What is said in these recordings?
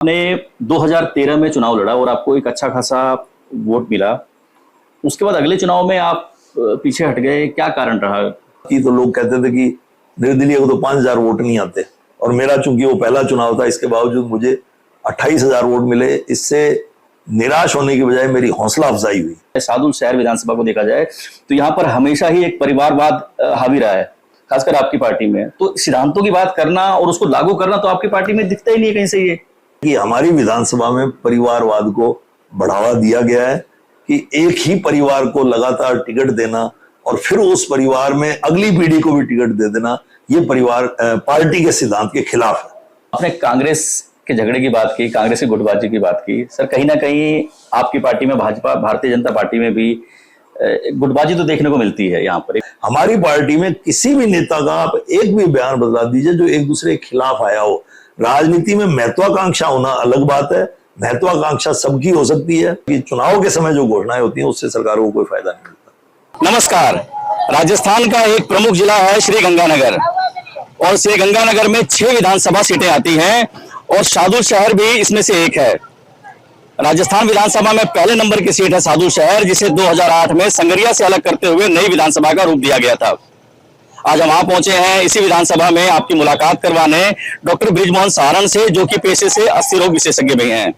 आपने 2013 में चुनाव लड़ा और आपको एक अच्छा खासा वोट मिला। उसके बाद अगले चुनाव में आप पीछे हट गए, क्या कारण रहा? कि तो लोग कहते थे कि निर्दलीय को तो 5,000 वोट नहीं आते, और मेरा चूंकि वो पहला चुनाव था, इसके बावजूद मुझे 28,000 वोट मिले। इससे निराश होने की बजाय मेरी हौसला अफजाई हुई। सादुल शहर विधानसभा को देखा जाए तो यहाँ पर हमेशा ही एक परिवारवाद हावी रहा है, खासकर आपकी पार्टी में। तो सिद्धांतों की बात करना और उसको लागू करना तो आपकी पार्टी में दिखता ही नहीं है कहीं से। ये कि हमारी विधानसभा में परिवारवाद को बढ़ावा दिया गया है कि एक ही परिवार को लगातार टिकट देना और फिर उस परिवार में अगली पीढ़ी को भी टिकट दे देना, ये परिवार पार्टी के सिद्धांत के खिलाफ है। आपने कांग्रेस के झगड़े की बात की, कांग्रेस की गुटबाजी की बात की। सर, कहीं ना कहीं आपकी पार्टी में, भाजपा भारतीय जनता पार्टी में भी गुटबाजी तो देखने को मिलती है। यहाँ पर हमारी पार्टी में किसी भी नेता का आप एक भी बयान बदला दीजिए जो एक दूसरे के खिलाफ आया हो। राजनीति में महत्वाकांक्षा होना अलग बात है, महत्वाकांक्षा सबकी हो सकती है कि चुनाव के समय जो घोषणाएं होती हैं उससे सरकारों को कोई फायदा नहीं मिलता। नमस्कार। राजस्थान का एक प्रमुख जिला है श्रीगंगानगर, और श्रीगंगानगर में 6 विधानसभा सीटें आती हैं और सादुल शहर भी इसमें से एक है। राजस्थान विधानसभा में पहले नंबर की सीट है सादुल शहर, जिसे 2008 में संगरिया से अलग करते हुए नई विधानसभा का रूप दिया गया था। आज हम वहां पहुंचे हैं इसी विधानसभा में आपकी मुलाकात करवाने डॉक्टर बृजमोहन सारण से, जो कि पेशे से अस्थि रोग विशेषज्ञ भी हैं।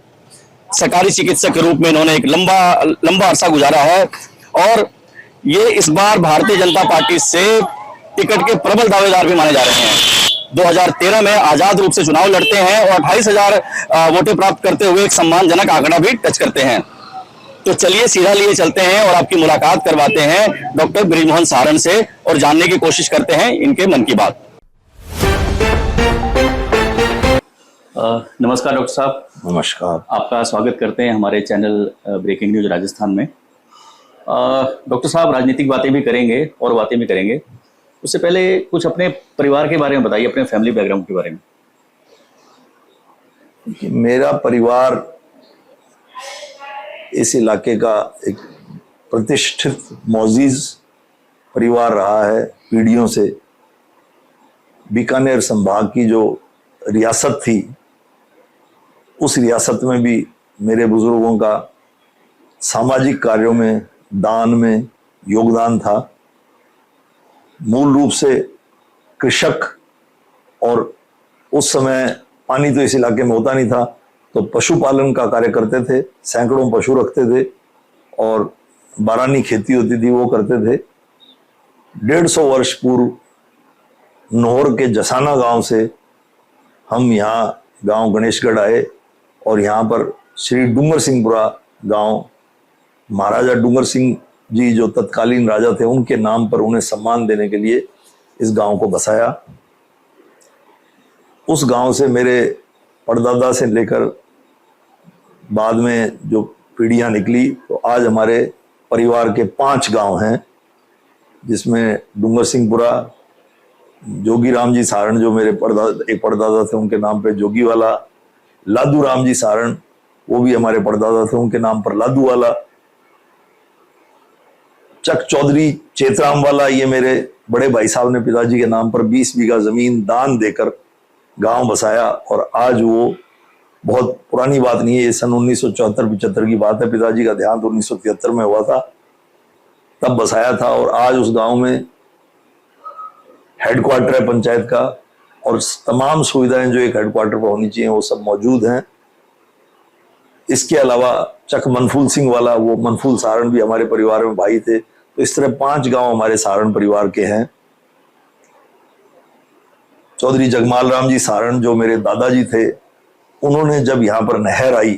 सरकारी चिकित्सक के रूप में इन्होंने एक लंबा अरसा गुजारा है और ये इस बार भारतीय जनता पार्टी से टिकट के प्रबल दावेदार भी माने जा रहे हैं। 2013 में आजाद रूप से चुनाव लड़ते हैं और 28,000 वोटें प्राप्त करते हुए एक सम्मानजनक आंकड़ा भी टच करते हैं। तो चलिए सीधा लिए चलते हैं और आपकी मुलाकात करवाते हैं डॉक्टर बृजमोहन सारण से और जानने की कोशिश करते हैं इनके मन की बात। नमस्कार डॉक्टर साहब। नमस्कार। आपका स्वागत करते हैं हमारे चैनल ब्रेकिंग न्यूज राजस्थान में। डॉक्टर साहब, राजनीतिक बातें भी करेंगे और बातें भी करेंगे। उससे पहले कुछ अपने परिवार के बारे में बताइए, अपने फैमिली बैकग्राउंड के बारे में। मेरा परिवार इस इलाके का एक प्रतिष्ठित मोअज़्ज़िज़ परिवार रहा है पीढ़ियों से। बीकानेर संभाग की जो रियासत थी, उस रियासत में भी मेरे बुजुर्गों का सामाजिक कार्यों में, दान में योगदान था। मूल रूप से कृषक, और उस समय पानी तो इस इलाके में होता नहीं था, तो पशुपालन का कार्य करते थे। सैकड़ों पशु रखते थे और बारानी खेती होती थी, वो करते थे। 150 वर्ष पूर्व नोहर के जसाना गांव से हम यहाँ गांव गणेशगढ़ आए और यहाँ पर श्री डूंगर सिंहपुरा गांव, महाराजा डूंगर सिंह जी जो तत्कालीन राजा थे, उनके नाम पर उन्हें सम्मान देने के लिए इस गांव को बसाया। उस गांव से मेरे परदादा से लेकर बाद में जो पीढ़ियां निकली, तो आज हमारे परिवार के 5 गांव हैं, जिसमें डूंगर सिंहपुरा, जोगी राम जी सारण जो मेरे एक परदादा थे उनके नाम पे जोगी वाला, लादू राम जी सारण वो भी हमारे परदादा थे, उनके नाम पर लादू वाला, चक चौधरी चेतराम वाला, ये मेरे बड़े भाई साहब ने पिताजी के नाम पर 20 बीघा जमीन दान देकर गांव बसाया। और आज वो बहुत पुरानी बात नहीं है, ये सन 1974-75 की बात है। पिताजी का देहांत 1973 में हुआ था, तब बसाया था। और आज उस गांव में हेडक्वार्टर है पंचायत का, और तमाम सुविधाएं जो एक हेडक्वार्टर पर होनी चाहिए वो सब मौजूद हैं। इसके अलावा चक मनफूल सिंह वाला, वो मनफूल सारण भी हमारे परिवार में भाई थे। तो इस तरह 5 गांव हमारे सारण परिवार के हैं। चौधरी जगमाल राम जी सारण जो मेरे दादाजी थे, उन्होंने जब यहाँ पर नहर आई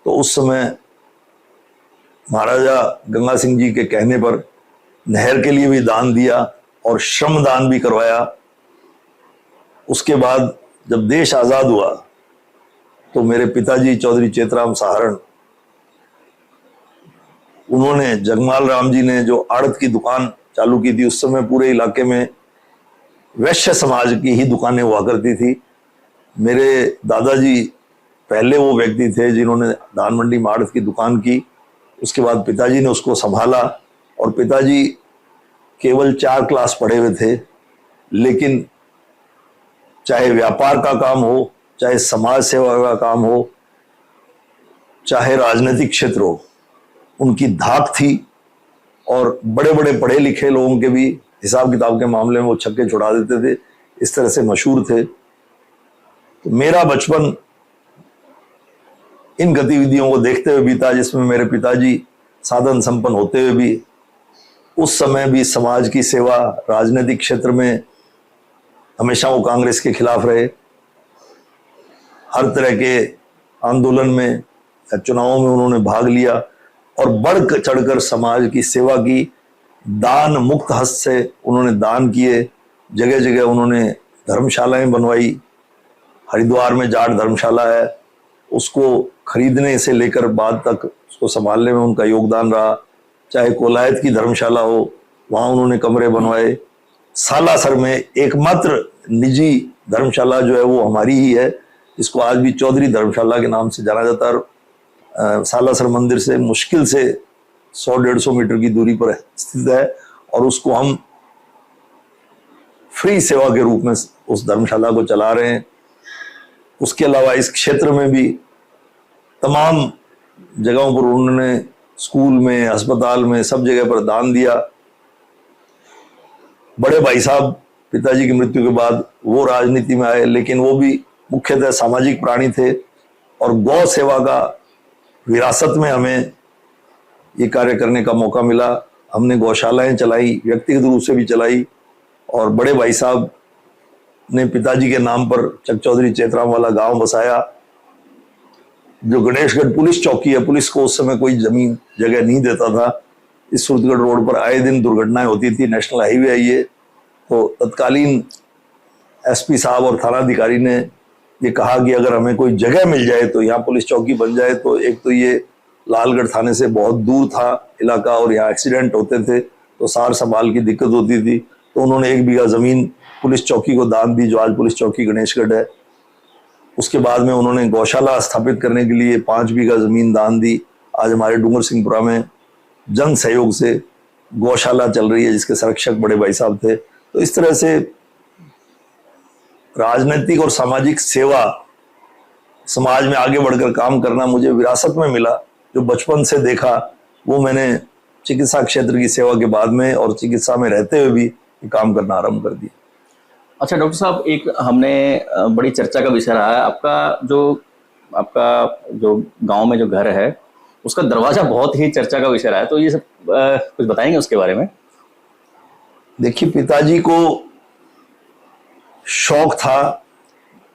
तो उस समय महाराजा गंगा सिंह जी के कहने पर नहर के लिए भी दान दिया और श्रम दान भी करवाया। उसके बाद जब देश आजाद हुआ तो मेरे पिताजी चौधरी चेतराम सारण, उन्होंने, जगमाल राम जी ने जो आड़त की दुकान चालू की थी, उस समय पूरे इलाके में वैश्य समाज की ही दुकानें हुआ करती थी। मेरे दादाजी पहले वो व्यक्ति थे जिन्होंने धान मंडी में आड़त की दुकान की। उसके बाद पिताजी ने उसको संभाला, और पिताजी केवल 4 क्लास पढ़े हुए थे, लेकिन चाहे व्यापार का काम हो, चाहे समाज सेवा का काम हो, चाहे राजनीतिक क्षेत्र हो, उनकी धाक थी। और बड़े बड़े पढ़े लिखे लोगों के भी हिसाब किताब के मामले में वो छक्के छुड़ा देते थे, इस तरह से मशहूर थे। तो मेरा बचपन इन गतिविधियों को देखते हुए बीता, जिसमें मेरे पिताजी साधन संपन्न होते हुए भी उस समय भी समाज की सेवा, राजनीतिक क्षेत्र में हमेशा वो कांग्रेस के खिलाफ रहे। हर तरह के आंदोलन में या चुनावों में उन्होंने भाग लिया और बढ़ चढ़कर समाज की सेवा की। दान मुक्त हस्त से उन्होंने दान किए, जगह जगह उन्होंने धर्मशालाएं बनवाई। हरिद्वार में जाट धर्मशाला है, उसको खरीदने से लेकर बाद तक उसको संभालने में उनका योगदान रहा। चाहे कोलायत की धर्मशाला हो, वहाँ उन्होंने कमरे बनवाए। सालासर में एकमात्र निजी धर्मशाला जो है वो हमारी ही है, इसको आज भी चौधरी धर्मशाला के नाम से जाना जाता है। सालासर मंदिर से मुश्किल से 100-150 मीटर की दूरी पर स्थित है और उसको हम फ्री सेवा के रूप में उस धर्मशाला को चला रहे हैं। उसके अलावा इस क्षेत्र में भी तमाम जगहों पर उन्होंने स्कूल में, अस्पताल में, सब जगह पर दान दिया। बड़े भाई साहब पिताजी की मृत्यु के बाद वो राजनीति में आए, लेकिन वो भी मुख्यतः सामाजिक प्राणी थे और गौ सेवा का विरासत में हमें ये कार्य करने का मौका मिला। हमने गौशालाएं चलाई, व्यक्तिगत रूप से भी चलाई। और बड़े भाई साहब ने पिताजी के नाम पर चक चौधरी चेतराम वाला गांव बसाया। जो गणेशगढ़ पुलिस चौकी है, पुलिस को उस समय कोई जमीन जगह नहीं देता था। इस सूरतगढ़ रोड पर आए दिन दुर्घटनाएं होती थी, नेशनल हाईवे है ये। तो तत्कालीन एसपी साहब और थानाधिकारी ने ये कहा कि अगर हमें कोई जगह मिल जाए तो यहाँ पुलिस चौकी बन जाए। तो एक तो ये लालगढ़ थाने से बहुत दूर था इलाका और यहाँ एक्सीडेंट होते थे तो सार संभाल की दिक्कत होती थी। तो उन्होंने 1 बीघा जमीन पुलिस चौकी को दान दी, जो आज पुलिस चौकी गणेशगढ़ है। उसके बाद में उन्होंने गौशाला स्थापित करने के लिए 5 बीघा जमीन दान दी। आज हमारे डूंगर सिंहपुरा में जन सहयोग से गौशाला चल रही है, जिसके संरक्षक बड़े भाई साहब थे। तो इस तरह से राजनीतिक और सामाजिक सेवा, समाज में आगे बढ़कर काम करना मुझे विरासत में मिला। जो बचपन से देखा वो मैंने चिकित्सा क्षेत्र की सेवा के बाद में और चिकित्सा में रहते हुए भी काम करना आरंभ कर दिया। अच्छा डॉक्टर साहब, एक हमने बड़ी चर्चा का विषय रहा है आपका जो गांव में जो घर है उसका दरवाजा बहुत ही चर्चा का विषय रहा है। तो ये सब कुछ बताएंगे उसके बारे में? देखिए, पिताजी को शौक था,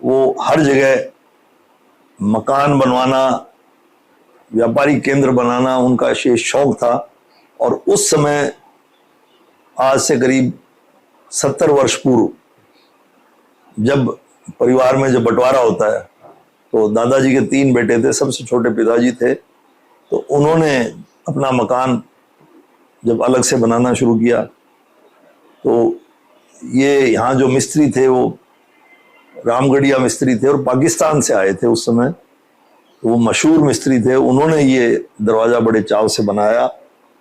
वो हर जगह मकान बनवाना, व्यापारिक केंद्र बनाना उनका शौक था। और उस समय आज से करीब 70 वर्ष पूर्व जब परिवार में जब बंटवारा होता है तो दादाजी के 3 बेटे थे, सबसे छोटे पिताजी थे। तो उन्होंने अपना मकान जब अलग से बनाना शुरू किया तो ये यहाँ जो मिस्त्री थे वो रामगढ़िया मिस्त्री थे और पाकिस्तान से आए थे उस समय। तो वो मशहूर मिस्त्री थे, उन्होंने ये दरवाज़ा बड़े चाव से बनाया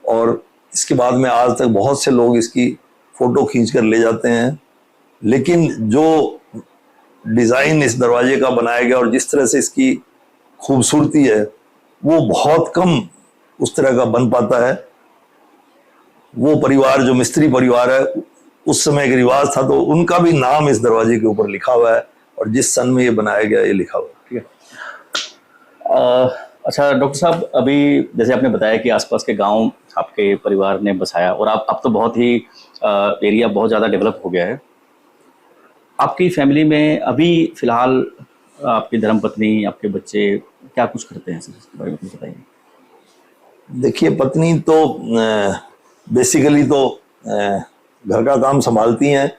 और इसके बाद में आज तक बहुत से लोग इसकी फ़ोटो खींच कर ले जाते हैं। लेकिन जो डिज़ाइन इस दरवाजे का बनाया गया और जिस तरह से इसकी खूबसूरती है वो बहुत कम उस तरह का बन पाता है। वो परिवार जो मिस्त्री परिवार है, उस समय एक रिवाज था तो उनका भी नाम इस दरवाजे के ऊपर लिखा हुआ है और जिस सन में ये बनाया गया ये लिखा हुआ है। ठीक है। अच्छा डॉक्टर साहब, अभी जैसे आपने बताया कि आसपास के गांव आपके परिवार ने बसाया और आप तो बहुत ही एरिया बहुत ज़्यादा डेवलप हो गया है। आपकी फैमिली में अभी फिलहाल आपकी धर्मपत्नी, आपके बच्चे क्या कुछ करते हैं, इसके बारे में कुछ बताइए। देखिए, पत्नी तो बेसिकली तो घर का काम संभालती हैं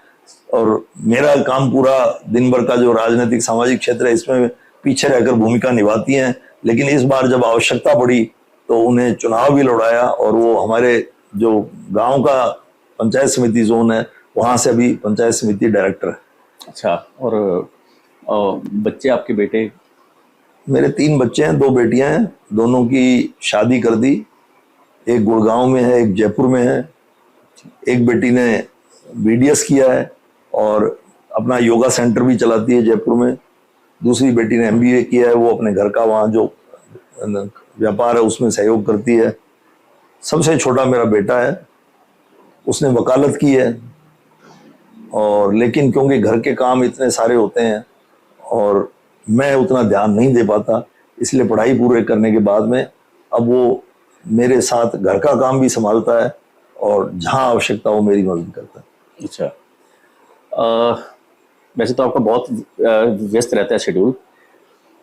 और मेरा काम पूरा दिन भर का जो राजनीतिक सामाजिक क्षेत्र है इसमें पीछे रहकर भूमिका निभाती हैं। लेकिन इस बार जब आवश्यकता पड़ी तो उन्हें चुनाव भी लड़ाया और वो हमारे जो गांव का पंचायत समिति जोन है वहाँ से अभी पंचायत समिति डायरेक्टर है। अच्छा, और बच्चे आपके बेटे? मेरे 3 बच्चे हैं, 2 बेटियां हैं, दोनों की शादी कर दी। एक गुड़गांव में है, एक जयपुर में है। एक बेटी ने BDS किया है और अपना योगा सेंटर भी चलाती है जयपुर में। दूसरी बेटी ने MBA किया है, वो अपने घर का वहाँ जो व्यापार है उसमें सहयोग करती है। सबसे छोटा मेरा बेटा है, उसने वकालत की है, और लेकिन क्योंकि घर के काम इतने सारे होते हैं और मैं उतना ध्यान नहीं दे पाता, इसलिए पढ़ाई पूरे करने के बाद में अब वो मेरे साथ घर का काम भी संभालता है और जहाँ आवश्यकता हो मेरी मदद करता है। अच्छा, वैसे तो आपका बहुत व्यस्त रहता है शेड्यूल,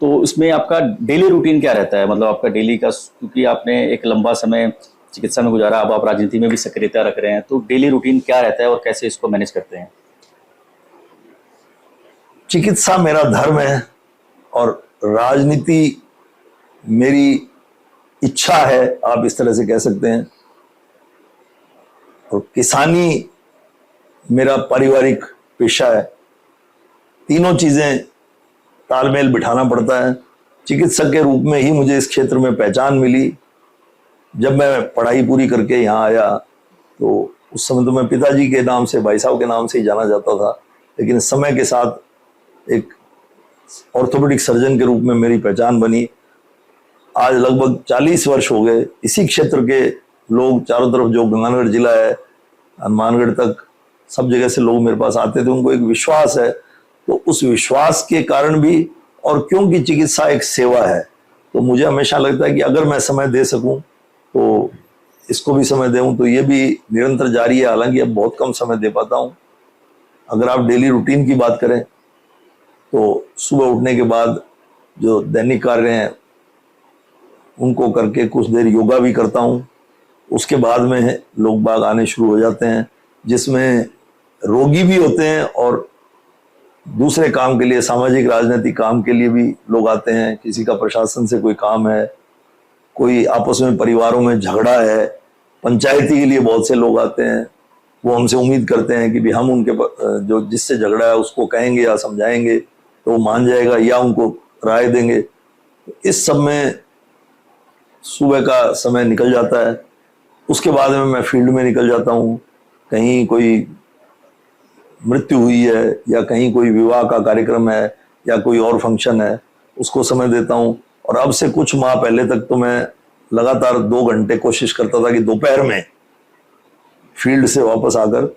तो इसमें आपका डेली रूटीन क्या रहता है? मतलब आपका डेली का, क्योंकि आपने एक लंबा समय चिकित्सा में गुजारा, अब आप राजनीति में भी सक्रियता रख रहे हैं, तो डेली रूटीन क्या रहता है और कैसे इसको मैनेज करते हैं? चिकित्सा मेरा धर्म है और राजनीति मेरी इच्छा है, आप इस तरह से कह सकते हैं, और किसानी मेरा पारिवारिक पेशा है। तीनों चीजें तालमेल बिठाना पड़ता है। चिकित्सक के रूप में ही मुझे इस क्षेत्र में पहचान मिली। जब मैं पढ़ाई पूरी करके यहाँ आया तो उस समय तो मैं पिताजी के नाम से, भाई साहब के नाम से ही जाना जाता था, लेकिन समय के साथ एक ऑर्थोपेडिक सर्जन के रूप में मेरी पहचान बनी। आज लगभग 40 वर्ष हो गए। इसी क्षेत्र के लोग चारों तरफ, जो गंगानगर जिला है, हनुमानगढ़ तक, सब जगह से लोग मेरे पास आते थे। उनको एक विश्वास है, तो उस विश्वास के कारण भी, और क्योंकि चिकित्सा एक सेवा है, तो मुझे हमेशा लगता है कि अगर मैं समय दे सकूं तो इसको भी समय दूं, तो ये भी निरंतर जारी है। हालांकि अब बहुत कम समय दे पाता हूं। अगर आप डेली रूटीन की बात करें तो सुबह उठने के बाद जो दैनिक कार्य हैं उनको करके कुछ देर योगा भी करता हूं। उसके बाद में लोग बाग आने शुरू हो जाते हैं, जिसमें रोगी भी होते हैं और दूसरे काम के लिए, सामाजिक राजनीतिक काम के लिए भी लोग आते हैं। किसी का प्रशासन से कोई काम है, कोई आपस में परिवारों में झगड़ा है, पंचायती के लिए बहुत से लोग आते हैं। वो हमसे उम्मीद करते हैं कि भी हम उनके जो जिससे झगड़ा है उसको कहेंगे या समझाएंगे तो वो मान जाएगा या उनको राय देंगे। इस सब में सुबह का समय निकल जाता है। उसके बाद में मैं फील्ड में निकल जाता हूँ। कहीं कोई मृत्यु हुई है या कहीं कोई विवाह का कार्यक्रम है या कोई और फंक्शन है, उसको समय देता हूँ। और अब से कुछ माह पहले तक तो मैं लगातार 2 घंटे कोशिश करता था कि दोपहर में फील्ड से वापस आकर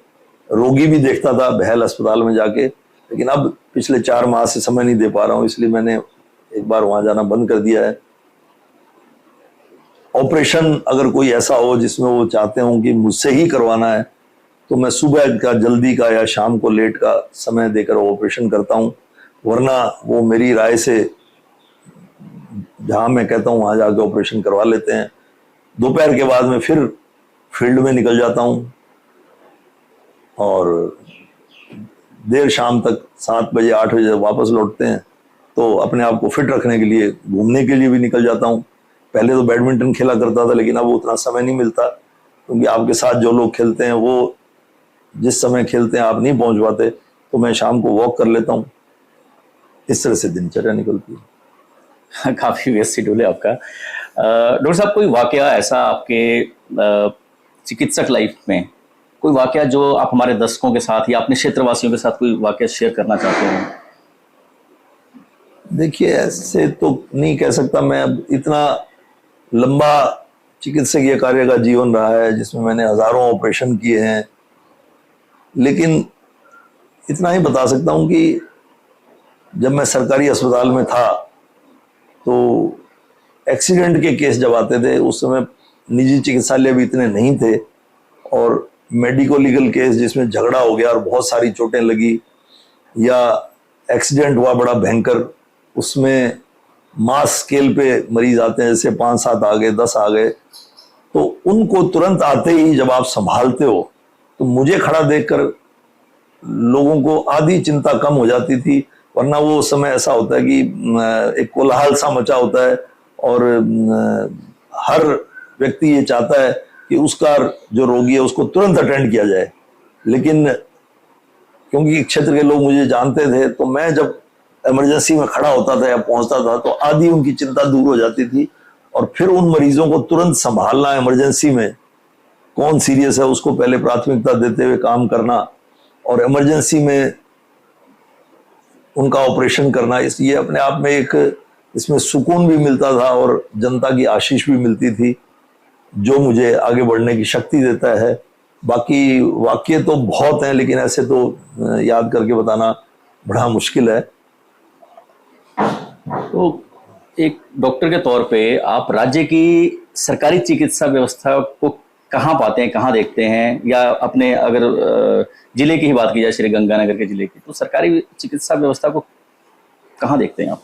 रोगी भी देखता था बहल अस्पताल में जाके। लेकिन अब पिछले 4 माह से समय नहीं दे पा रहा हूँ, इसलिए मैंने एक बार वहां जाना बंद कर दिया है। ऑपरेशन अगर कोई ऐसा हो जिसमें वो चाहते हो कि मुझसे ही करवाना है, तो मैं सुबह का जल्दी का या शाम को लेट का समय देकर ऑपरेशन करता हूँ। वरना वो मेरी राय से जहां मैं कहता हूँ वहां जाके ऑपरेशन करवा लेते हैं। दोपहर के बाद में फिर फील्ड में निकल जाता हूँ और देर शाम तक 7 बजे 8 बजे वापस लौटते हैं। तो अपने आप को फिट रखने के लिए घूमने के लिए भी निकल जाता हूँ। पहले तो बैडमिंटन खेला करता था, लेकिन अब उतना समय नहीं मिलता, क्योंकि आपके साथ जो लोग खेलते हैं वो जिस समय खेलते हैं आप नहीं पहुंच पाते, तो मैं शाम को वॉक कर लेता हूँ। इस तरह से दिनचर्या निकलती है। काफी व्यस्त शेड्यूल है आपका। डॉक्टर साहब, कोई वाकया ऐसा आपके चिकित्सक लाइफ में, कोई वाकया जो आप हमारे दर्शकों के साथ या अपने क्षेत्रवासियों के साथ कोई वाकया शेयर करना चाहते हो? देखिए, ऐसे तो नहीं कह सकता मैं। अब इतना लंबा चिकित्सकीय कार्य का जीवन रहा है जिसमें मैंने हजारों ऑपरेशन किए हैं, लेकिन इतना ही बता सकता हूं कि जब मैं सरकारी अस्पताल में था तो एक्सीडेंट के केस जब आते थे, उस समय निजी चिकित्सालय भी इतने नहीं थे, और मेडिको लीगल केस जिसमें झगड़ा हो गया और बहुत सारी चोटें लगी या एक्सीडेंट हुआ बड़ा भयंकर, उसमें मास स्केल पे मरीज आते हैं, जैसे 5-7 आ गए, 10 आ गए, तो उनको तुरंत आते ही जब आप संभालते हो तो मुझे खड़ा देखकर लोगों को आधी चिंता कम हो जाती थी। वरना वो समय ऐसा होता है कि एक कोलाहल सा मचा होता है और हर व्यक्ति ये चाहता है कि उसका जो रोगी है उसको तुरंत अटेंड किया जाए। लेकिन क्योंकि क्षेत्र के लोग मुझे जानते थे, तो मैं जब इमरजेंसी में खड़ा होता था या पहुंचता था तो आधी उनकी चिंता दूर हो जाती थी। और फिर उन मरीजों को तुरंत संभालना, इमरजेंसी में कौन सीरियस है उसको पहले प्राथमिकता देते हुए काम करना, और इमरजेंसी में उनका ऑपरेशन करना, ये अपने आप में एक इसमें सुकून भी मिलता था और जनता की आशीष भी मिलती थी, जो मुझे आगे बढ़ने की शक्ति देता है। बाकी वाक्य तो बहुत हैं, लेकिन ऐसे तो याद करके बताना बड़ा मुश्किल है। तो एक डॉक्टर के तौर पे आप राज्य की सरकारी चिकित्सा व्यवस्था को कहाँ पाते हैं, कहाँ देखते हैं? या अपने अगर जिले की ही बात की जाए, श्री गंगानगर के जिले की, तो सरकारी चिकित्सा व्यवस्था को कहाँ देखते हैं आप?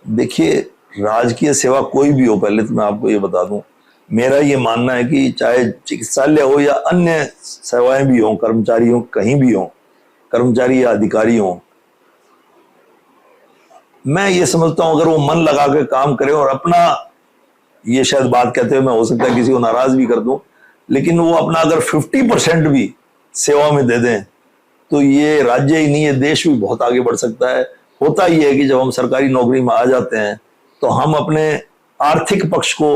देखिए, राजकीय सेवा कोई भी हो, पहले तो मैं आपको ये बता दूं, मेरा ये मानना है कि चाहे चिकित्सालय हो या अन्य सेवाएं भी हों, कर्मचारी हो, कहीं भी हों, कर्मचारी या अधिकारी हों, मैं ये समझता हूं अगर वो मन लगा के काम करें और अपना, ये शायद बात कहते हुए मैं हो सकता है किसी को नाराज भी कर दूं, लेकिन वो अपना अगर 50% भी सेवा में दे दें तो ये राज्य ही नहीं, ये देश भी बहुत आगे बढ़ सकता है। होता ही है कि जब हम सरकारी नौकरी में आ जाते हैं तो हम अपने आर्थिक पक्ष को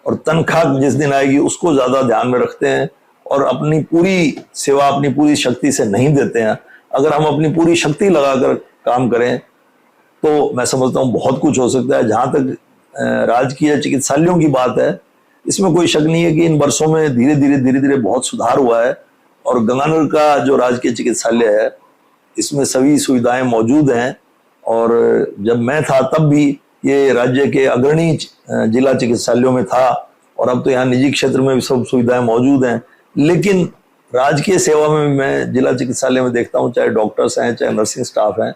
और तनख्वाह जिस दिन आएगी उसको ज्यादा ध्यान में रखते हैं और अपनी पूरी सेवा अपनी पूरी शक्ति से नहीं देते हैं। अगर हम अपनी पूरी शक्ति लगाकर काम करें तो मैं समझता हूँ बहुत कुछ हो सकता है। जहां तक राजकीय चिकित्सालयों की बात है, इसमें कोई शक नहीं है कि इन वर्षों में धीरे धीरे बहुत सुधार हुआ है और गंगानगर का जो राजकीय चिकित्सालय है इसमें सभी सुविधाएं मौजूद हैं। और जब मैं था तब भी ये राज्य के अग्रणी जिला चिकित्सालयों में था और अब तो यहाँ निजी क्षेत्र में भी सब सुविधाएं मौजूद हैं। लेकिन राजकीय सेवा में मैं जिला चिकित्सालय में देखता हूँ, चाहे डॉक्टर्स हैं चाहे नर्सिंग स्टाफ हैं,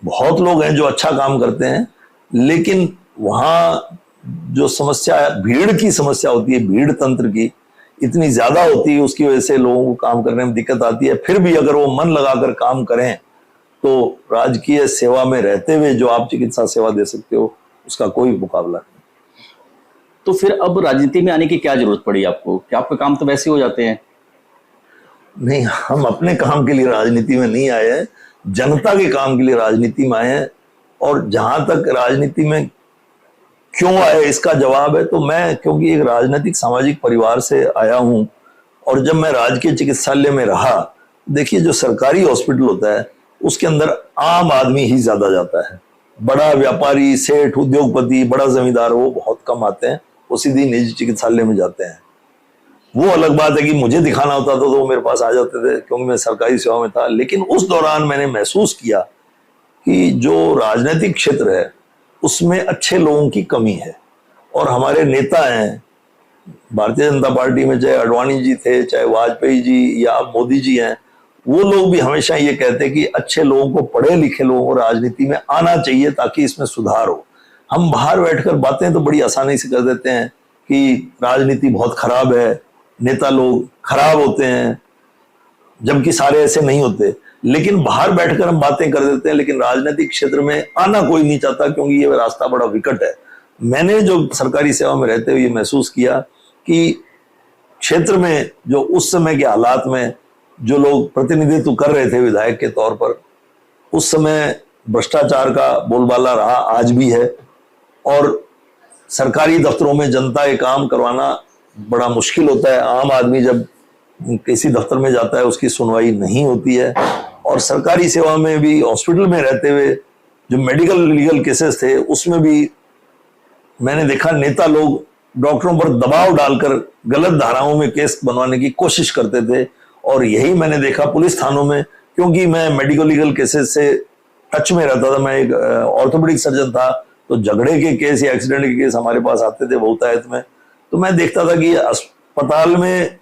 बहुत लोग हैं जो अच्छा काम करते हैं, लेकिन वहाँ जो समस्या है, भीड़ की समस्या होती है, भीड़ तंत्र की इतनी ज्यादा होती है, उसकी वजह से लोगों को काम करने में दिक्कत आती है। फिर भी अगर वो मन लगाकर काम करें तो राजकीय सेवा में रहते हुए जो आप चिकित्सा सेवा दे सकते हो उसका कोई मुकाबला नहीं। तो फिर अब राजनीति में आने की क्या जरूरत पड़ी आपको? क्या आपके काम तो वैसे हो जाते हैं? नहीं, हम अपने काम के लिए राजनीति में नहीं आए हैं, जनता के काम के लिए राजनीति में आए हैं। और जहां तक राजनीति में क्यों आए इसका जवाब है तो मैं, क्योंकि एक राजनीतिक सामाजिक परिवार से आया हूं और जब मैं राजकीय चिकित्सालय में रहा, देखिए जो सरकारी हॉस्पिटल होता है उसके अंदर आम आदमी ही ज्यादा जाता है। बड़ा व्यापारी, सेठ, उद्योगपति, बड़ा जमींदार वो बहुत कम आते हैं, वो सीधी निजी चिकित्सालय में जाते हैं। वो अलग बात है कि मुझे दिखाना होता था तो वो मेरे पास आ जाते थे क्योंकि मैं सरकारी सेवा में था। लेकिन उस दौरान मैंने महसूस किया कि जो राजनीतिक क्षेत्र है उसमें अच्छे लोगों की कमी है। और हमारे नेता हैं भारतीय जनता पार्टी में, चाहे आडवाणी जी थे, चाहे वाजपेयी जी या मोदी जी हैं, वो लोग भी हमेशा ये कहते हैं कि अच्छे लोगों को, पढ़े लिखे लोगों को राजनीति में आना चाहिए ताकि इसमें सुधार हो। हम बाहर बैठकर बातें तो बड़ी आसानी से कर देते हैं कि राजनीति बहुत खराब है, नेता लोग खराब होते हैं, जबकि सारे ऐसे नहीं होते। लेकिन बाहर बैठकर हम बातें कर देते हैं, लेकिन राजनीतिक क्षेत्र में आना कोई नहीं चाहता क्योंकि ये रास्ता बड़ा विकट है। मैंने जो सरकारी सेवा में रहते हुए ये महसूस किया कि क्षेत्र में जो उस समय के हालात में जो लोग प्रतिनिधित्व कर रहे थे विधायक के तौर पर, उस समय भ्रष्टाचार का बोलबाला रहा, आज भी है। और सरकारी दफ्तरों में जनता के काम करवाना बड़ा मुश्किल होता है। आम आदमी जब किसी दफ्तर में जाता है उसकी सुनवाई नहीं होती है। और सरकारी सेवा में भी, हॉस्पिटल में रहते हुए जो मेडिकल लीगल केसेस थे उसमें भी मैंने देखा नेता लोग डॉक्टरों पर दबाव डालकर गलत धाराओं में केस बनवाने की कोशिश करते थे। और यही मैंने देखा पुलिस थानों में, क्योंकि मैं मेडिकल लीगल केसेस से टच में रहता था। मैं एक ऑर्थोपेडिक सर्जन था, तो झगड़े के केस या एक्सीडेंट के केस हमारे पास आते थे बहुतायत में। तो मैं देखता था कि अस्पताल में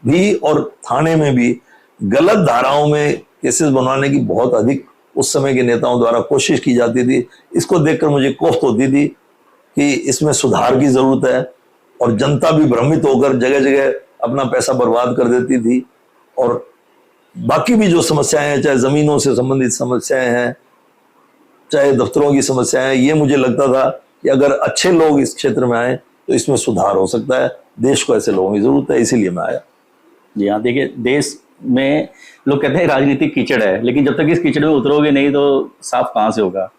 भी और थाने में भी गलत धाराओं में केसेस बनवाने की बहुत अधिक उस समय के नेताओं द्वारा कोशिश की जाती थी। इसको देखकर मुझे कोफ्त होती थी कि इसमें सुधार की जरूरत है। और जनता भी भ्रमित होकर जगह जगह अपना पैसा बर्बाद कर देती थी। और बाकी भी जो समस्याएं हैं, चाहे जमीनों से संबंधित समस्याएं हैं, चाहे दफ्तरों की समस्याएं हैं, ये मुझे लगता था कि अगर अच्छे लोग इस क्षेत्र में आए तो इसमें सुधार हो सकता है। देश को ऐसे लोगों की जरूरत है, इसीलिए मैं आया। जी हाँ, देखिए देश में लोग कहते हैं राजनीतिक कीचड़ है, लेकिन जब तक इस कीचड़ में उतरोगे नहीं तो साफ कहाँ से होगा।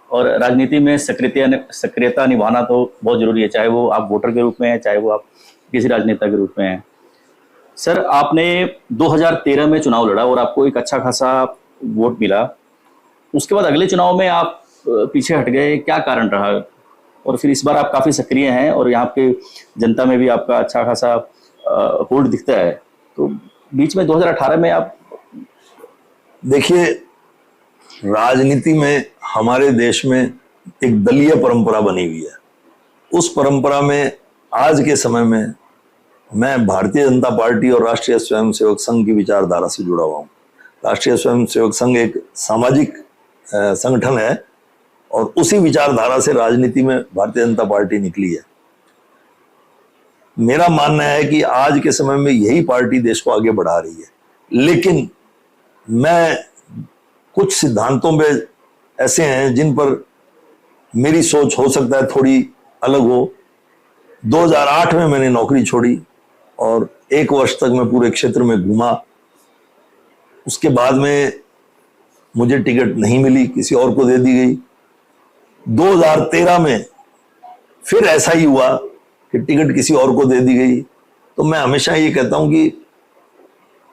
और राजनीति में सक्रियता निभाना तो बहुत जरूरी है, चाहे वो आप वोटर के रूप में हैं, चाहे वो आप किसी राजनेता के रूप में हैं। सर, आपने 2013 में चुनाव लड़ा और आपको एक अच्छा खासा वोट मिला। उसके बाद अगले चुनाव में आप पीछे हट गए, क्या कारण रहा? और फिर इस बार आप काफी सक्रिय हैं और यहाँ पे जनता में भी आपका अच्छा खासा होल्ड दिखता है, तो बीच में 2018 में आप... देखिए, राजनीति में हमारे देश में एक दलीय परंपरा बनी हुई है। उस परंपरा में आज के समय में मैं भारतीय जनता पार्टी और राष्ट्रीय स्वयंसेवक संघ की विचारधारा से जुड़ा हुआ हूँ। राष्ट्रीय स्वयंसेवक संघ एक सामाजिक संगठन है और उसी विचारधारा से राजनीति में भारतीय जनता पार्टी निकली है। मेरा मानना है कि आज के समय में यही पार्टी देश को आगे बढ़ा रही है, लेकिन मैं कुछ सिद्धांतों पे ऐसे हैं जिन पर मेरी सोच हो सकता है थोड़ी अलग हो। 2008 में मैंने नौकरी छोड़ी और 1 वर्ष तक मैं पूरे क्षेत्र में घूमा। उसके बाद में मुझे टिकट नहीं मिली, किसी और को दे दी गई। 2013 में फिर ऐसा ही हुआ कि टिकट किसी और को दे दी गई। तो मैं हमेशा ये कहता हूं कि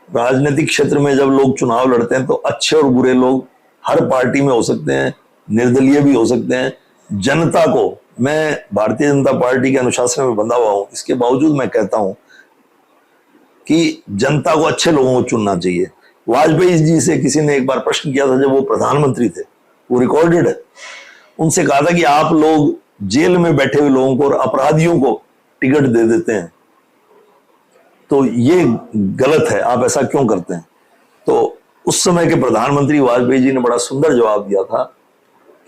राजनीतिक क्षेत्र में जब लोग चुनाव लड़ते हैं तो अच्छे और बुरे लोग हर पार्टी में हो सकते हैं, निर्दलीय भी हो सकते हैं। जनता को, मैं भारतीय जनता पार्टी के अनुशासन में बंधा हुआ हूं, इसके बावजूद मैं कहता हूं कि जनता को अच्छे लोगों को चुनना चाहिए। वाजपेयी जी से किसी ने एक बार प्रश्न किया था जब वो प्रधानमंत्री थे, वो रिकॉर्डेड है। उनसे कहा था कि आप लोग जेल में बैठे हुए लोगों को और अपराधियों को टिकट दे देते हैं, तो ये गलत है, आप ऐसा क्यों करते हैं? तो उस समय के प्रधानमंत्री वाजपेयी जी ने बड़ा सुंदर जवाब दिया था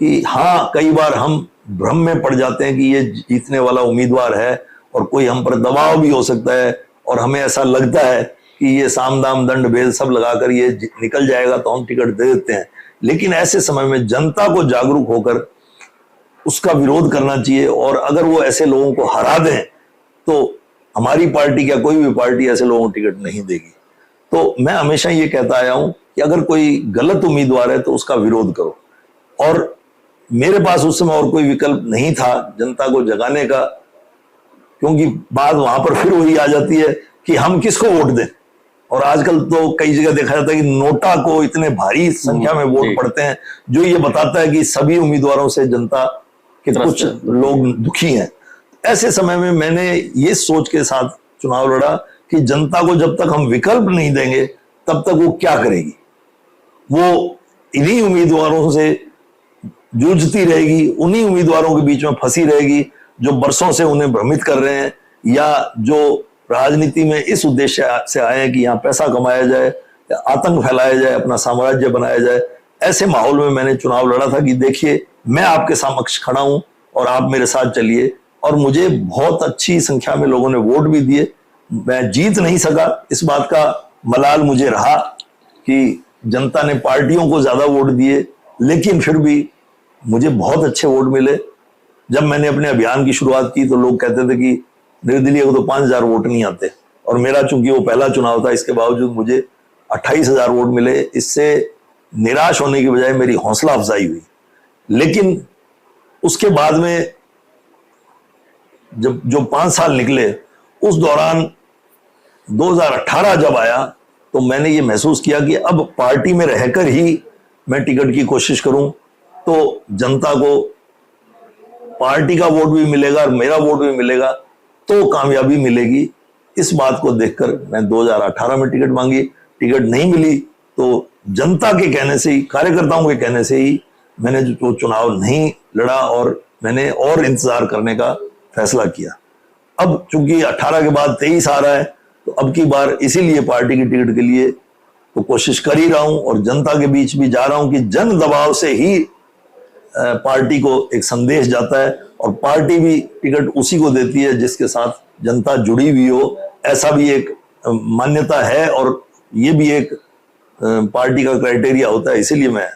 कि हाँ, कई बार हम भ्रम में पड़ जाते हैं कि ये जीतने वाला उम्मीदवार है और कोई हम पर दबाव भी हो सकता है और हमें ऐसा लगता है कि ये साम दाम दंड भेद सब लगाकर ये निकल जाएगा, तो हम टिकट दे देते हैं। लेकिन ऐसे समय में जनता को जागरूक होकर उसका विरोध करना चाहिए और अगर वो ऐसे लोगों को हरा दें तो हमारी पार्टी क्या कोई भी पार्टी ऐसे लोगों को टिकट नहीं देगी। तो मैं हमेशा ये कहता आया हूं कि अगर कोई गलत उम्मीदवार है तो उसका विरोध करो। और मेरे पास उस समय और कोई विकल्प नहीं था जनता को जगाने का, क्योंकि बात वहां पर फिर वही आ जाती है कि हम किसको वोट दें। और आजकल तो कई जगह देखा जाता है कि नोटा को इतने भारी संख्या में वोट पड़ते हैं, जो ये बताता है कि सभी उम्मीदवारों से जनता के कुछ लोग दुखी हैं। ऐसे समय में मैंने ये सोच के साथ चुनाव लड़ा कि जनता को जब तक हम विकल्प नहीं देंगे तब तक वो क्या करेगी। वो इन्हीं उम्मीदवारों से जूझती रहेगी, उन्हीं उम्मीदवारों के बीच में फंसी रहेगी जो बरसों से उन्हें भ्रमित कर रहे हैं या जो राजनीति में इस उद्देश्य से आए हैं कि यहाँ पैसा कमाया जाए, आतंक फैलाया जाए, अपना साम्राज्य बनाया जाए। ऐसे माहौल में मैंने चुनाव लड़ा था कि देखिए, मैं आपके समक्ष खड़ा हूं और आप मेरे साथ चलिए। और मुझे बहुत अच्छी संख्या में लोगों ने वोट भी दिए। मैं जीत नहीं सका, इस बात का मलाल मुझे रहा कि जनता ने पार्टियों को ज्यादा वोट दिए, लेकिन फिर भी मुझे बहुत अच्छे वोट मिले। जब मैंने अपने अभियान की शुरुआत की तो लोग कहते थे कि निर्दलीय को तो 5,000 वोट नहीं आते, और मेरा चूंकि वो पहला चुनाव था, इसके बावजूद मुझे 28,000 वोट मिले। इससे निराश होने की बजाय मेरी हौसला अफजाई हुई। लेकिन उसके बाद में जब जो 5 साल निकले, उस दौरान 2018 जब आया तो मैंने ये महसूस किया कि अब पार्टी में रहकर ही मैं टिकट की कोशिश करूं तो जनता को पार्टी का वोट भी मिलेगा और मेरा वोट भी मिलेगा, तो कामयाबी मिलेगी। इस बात को देखकर मैं 2018 में टिकट मांगी। टिकट नहीं मिली तो जनता के कहने से ही, कार्यकर्ताओं के कहने से ही मैंने जो चुनाव नहीं लड़ा और मैंने और इंतजार करने का फैसला किया। अब चूंकि 18 के बाद 23 आ रहा है, तो अब की बार इसीलिए पार्टी की टिकट के लिए तो कोशिश कर ही रहा हूं और जनता के बीच भी जा रहा हूं कि जन दबाव से ही पार्टी को एक संदेश जाता है और पार्टी भी टिकट उसी को देती है जिसके साथ जनता जुड़ी हुई हो। ऐसा भी एक मान्यता है और ये भी एक पार्टी का क्राइटेरिया होता है, इसीलिए मैं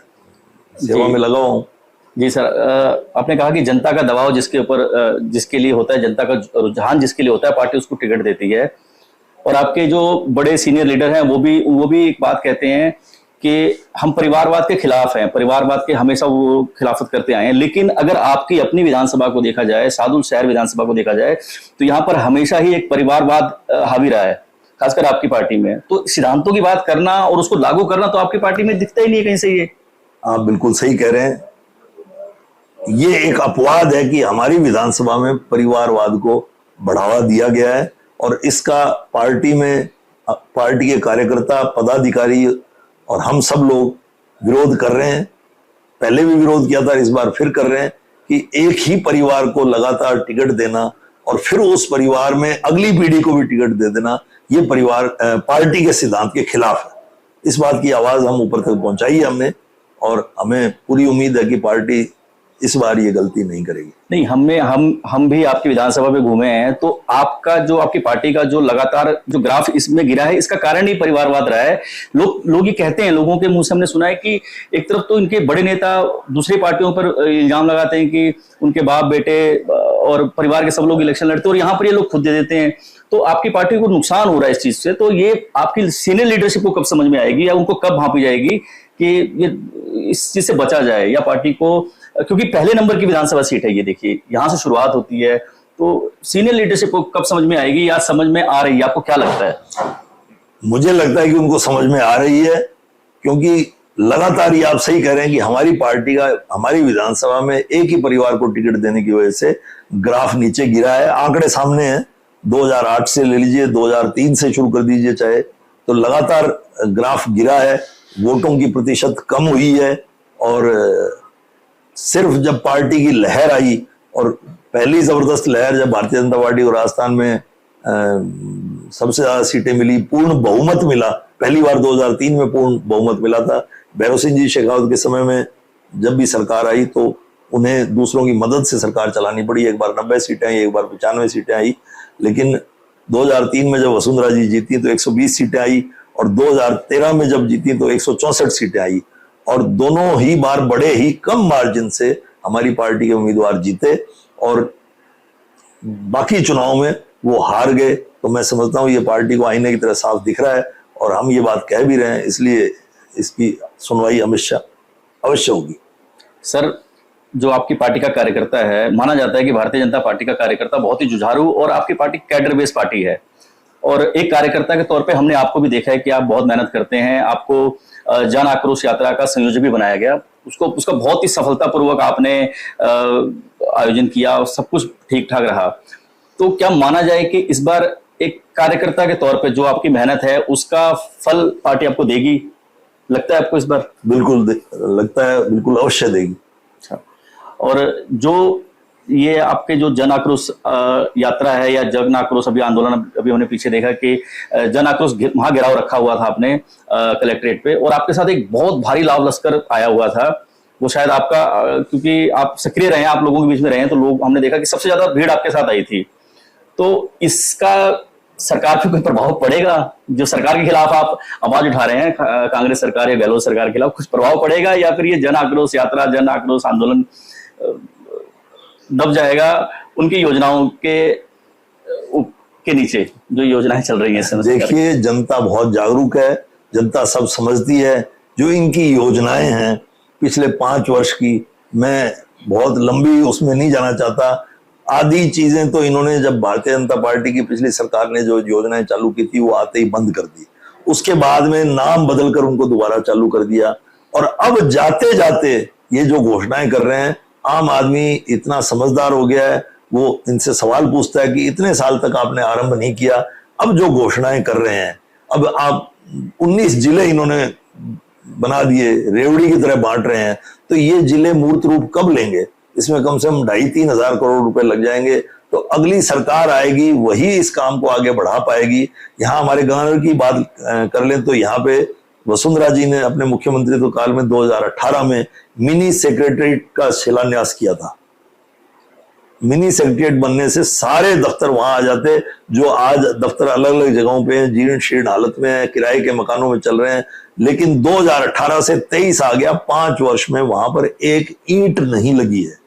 सेवा में लगा हूं। जी सर, आपने कहा कि जनता का दबाव जिसके ऊपर जिसके लिए होता है, जनता का रुझान जिसके लिए होता है, पार्टी उसको टिकट देती है। और आपके जो बड़े सीनियर लीडर हैं वो भी एक बात कहते हैं कि हम परिवारवाद के खिलाफ हैं, परिवारवाद के हमेशा वो खिलाफत करते आए हैं। लेकिन अगर आपकी अपनी विधानसभा को देखा जाए, सादुल शहर विधानसभा को देखा जाए, तो यहाँ पर हमेशा ही एक परिवारवाद हावी रहा है, खासकर आपकी पार्टी में। तो सिद्धांतों की बात करना और उसको लागू करना तो आपकी पार्टी में दिखता ही नहीं है कहीं से। ये आप बिल्कुल सही कह रहे हैं। ये एक अपवाद है कि हमारी विधानसभा में परिवारवाद को बढ़ावा दिया गया है और इसका पार्टी में पार्टी के कार्यकर्ता, पदाधिकारी और हम सब लोग विरोध कर रहे हैं। पहले भी विरोध किया था, इस बार फिर कर रहे हैं कि एक ही परिवार को लगातार टिकट देना और फिर उस परिवार में अगली पीढ़ी को भी टिकट दे देना, ये परिवार पार्टी के सिद्धांत के खिलाफ है। इस बात की आवाज हम ऊपर तक पहुंचाई है हमने, और हमें पूरी उम्मीद है कि पार्टी इस बार ये गलती नहीं करेगी। नहीं, हम भी आपकी विधानसभा में घूमे हैं, तो आपका जो आपकी पार्टी का जो लगातार जो ग्राफ इसमें गिरा है, इसका कारण ही परिवारवाद रहा है। लोग ये कहते हैं, लोगों के मुंह से हमने सुना है कि एक तरफ तो इनके बड़े नेता दूसरी पार्टियों पर इल्जाम लगाते हैं कि उनके बाप बेटे और परिवार के सब लोग इलेक्शन लड़ते हैं, और यहाँ पर ये लोग खुद दे देते हैं। तो आपकी पार्टी को नुकसान हो रहा है इस चीज से। तो ये आपकी सीनियर लीडरशिप को कब समझ में आएगी, या उनको कब भांपी जाएगी कि ये इस चीज से बचा जाए, या पार्टी को, क्योंकि पहले नंबर की विधानसभा सीट है ये, देखिए यहां से शुरुआत होती है, तो सीनियर लीडरशिप को कब समझ में आएगी, या समझ में आ रही है? आपको क्या लगता है? मुझे लगता है कि उनको समझ में आ रही है, क्योंकि लगातार ये आप सही कह रहे हैं कि हमारी पार्टी का हमारी विधानसभा में एक ही परिवार को टिकट देने की वजह से ग्राफ नीचे गिरा है। आंकड़े सामने हैं, 2008 से ले लीजिए, 2003 से शुरू कर दीजिए चाहे, तो लगातार ग्राफ गिरा है, वोटों की प्रतिशत कम हुई है। और सिर्फ जब पार्टी की लहर आई, और पहली जबरदस्त लहर जब भारतीय जनता पार्टी को राजस्थान में सबसे ज्यादा सीटें मिली, पूर्ण बहुमत मिला, पहली बार 2003 में पूर्ण बहुमत मिला था। भैरव सिंह जी शेखावत के समय में जब भी सरकार आई तो उन्हें दूसरों की मदद से सरकार चलानी पड़ी। एक बार 90 सीटें आई, एक बार 95 सीटें आई, लेकिन 2003 में जब वसुंधरा जी जीती तो 120 सीटें आई, और 2013 में जब जीती तो 164 सीटें आई, और दोनों ही बार बड़े ही कम मार्जिन से हमारी पार्टी के उम्मीदवार जीते, और बाकी चुनाव में वो हार गए। तो मैं समझता हूँ ये पार्टी को आईने की तरह साफ दिख रहा है, और हम ये बात कह भी रहे हैं, इसलिए इसकी सुनवाई हमेशा अवश्य होगी। सर, जो आपकी पार्टी का कार्यकर्ता है, माना जाता है कि भारतीय जनता पार्टी का कार्यकर्ता बहुत ही जुझारू, और आपकी पार्टी कैडर बेस्ड पार्टी है, और एक कार्यकर्ता के तौर पे हमने आपको भी देखा है कि आप बहुत मेहनत करते हैं। आपको जन आक्रोश यात्रा का संयोजक भी बनाया गया, उसका बहुत ही सफलतापूर्वक आपने आयोजन किया, और सब कुछ ठीक ठाक रहा। तो क्या माना जाए कि इस बार एक कार्यकर्ता के तौर पे जो आपकी मेहनत है उसका फल पार्टी आपको देगी? लगता है आपको इस बार? बिल्कुल लगता है, बिल्कुल अवश्य देगी। अच्छा, और जो ये आपके जो जन आक्रोश यात्रा है, या जन आक्रोश अभी आंदोलन, अभी हमने पीछे देखा कि जन आक्रोश महाघेराव रखा हुआ था आपने कलेक्ट्रेट पे, और आपके साथ एक बहुत भारी लाव लश्कर आया हुआ था। वो शायद आपका, क्योंकि आप सक्रिय रहे हैं, आप लोगों के बीच में रहे हैं, तो लोग, हमने देखा कि सबसे ज्यादा भीड़ आपके साथ आई थी। तो इसका सरकार पे कोई प्रभाव पड़ेगा? जो सरकार के खिलाफ आप आवाज उठा रहे हैं, कांग्रेस सरकार या गहलोत सरकार के खिलाफ, कुछ प्रभाव पड़ेगा, या फिर ये जन आक्रोश यात्रा, जन आक्रोश आंदोलन दब जाएगा उनकी योजनाओं के नीचे, जो योजनाएं चल रही हैं? देखिए, जनता बहुत जागरूक है, जनता सब समझती है। जो इनकी योजनाएं हैं पिछले 5 वर्ष की, मैं बहुत लंबी उसमें नहीं जाना चाहता। आधी चीजें तो इन्होंने, जब भारतीय जनता पार्टी की पिछली सरकार ने जो योजनाएं चालू की थी वो आते ही बंद कर दी, उसके बाद में नाम बदलकर उनको दोबारा चालू कर दिया, और अब जाते जाते ये जो घोषणाएं कर रहे हैं, आम आदमी इतना समझदार हो गया है, वो इनसे सवाल पूछता है कि इतने साल तक आपने आरंभ नहीं किया, अब जो घोषणाएं कर रहे हैं, अब आप 19 जिले इन्होंने बना दिए, रेवड़ी की तरह बांट रहे हैं, तो ये जिले मूर्त रूप कब लेंगे? इसमें कम से कम 2,5-3 हजार करोड़ रुपए लग जाएंगे। तो अगली सरकार आएगी, वही इस काम को आगे बढ़ा पाएगी। यहाँ हमारे गवर्नर की बात कर लें तो यहाँ पे वसुंधरा जी ने अपने मुख्यमंत्री काल में 2018 में मिनी सेक्रेटरीट का शिलान्यास किया था। मिनी सेक्रेटरीट बनने से सारे दफ्तर वहां आ जाते, जो आज दफ्तर अलग अलग जगहों पे हैं, जीर्ण शीर्ण हालत में है, किराए के मकानों में चल रहे हैं। लेकिन 2018 से 23 आ गया, 5 वर्ष में वहां पर एक ईंट नहीं लगी है।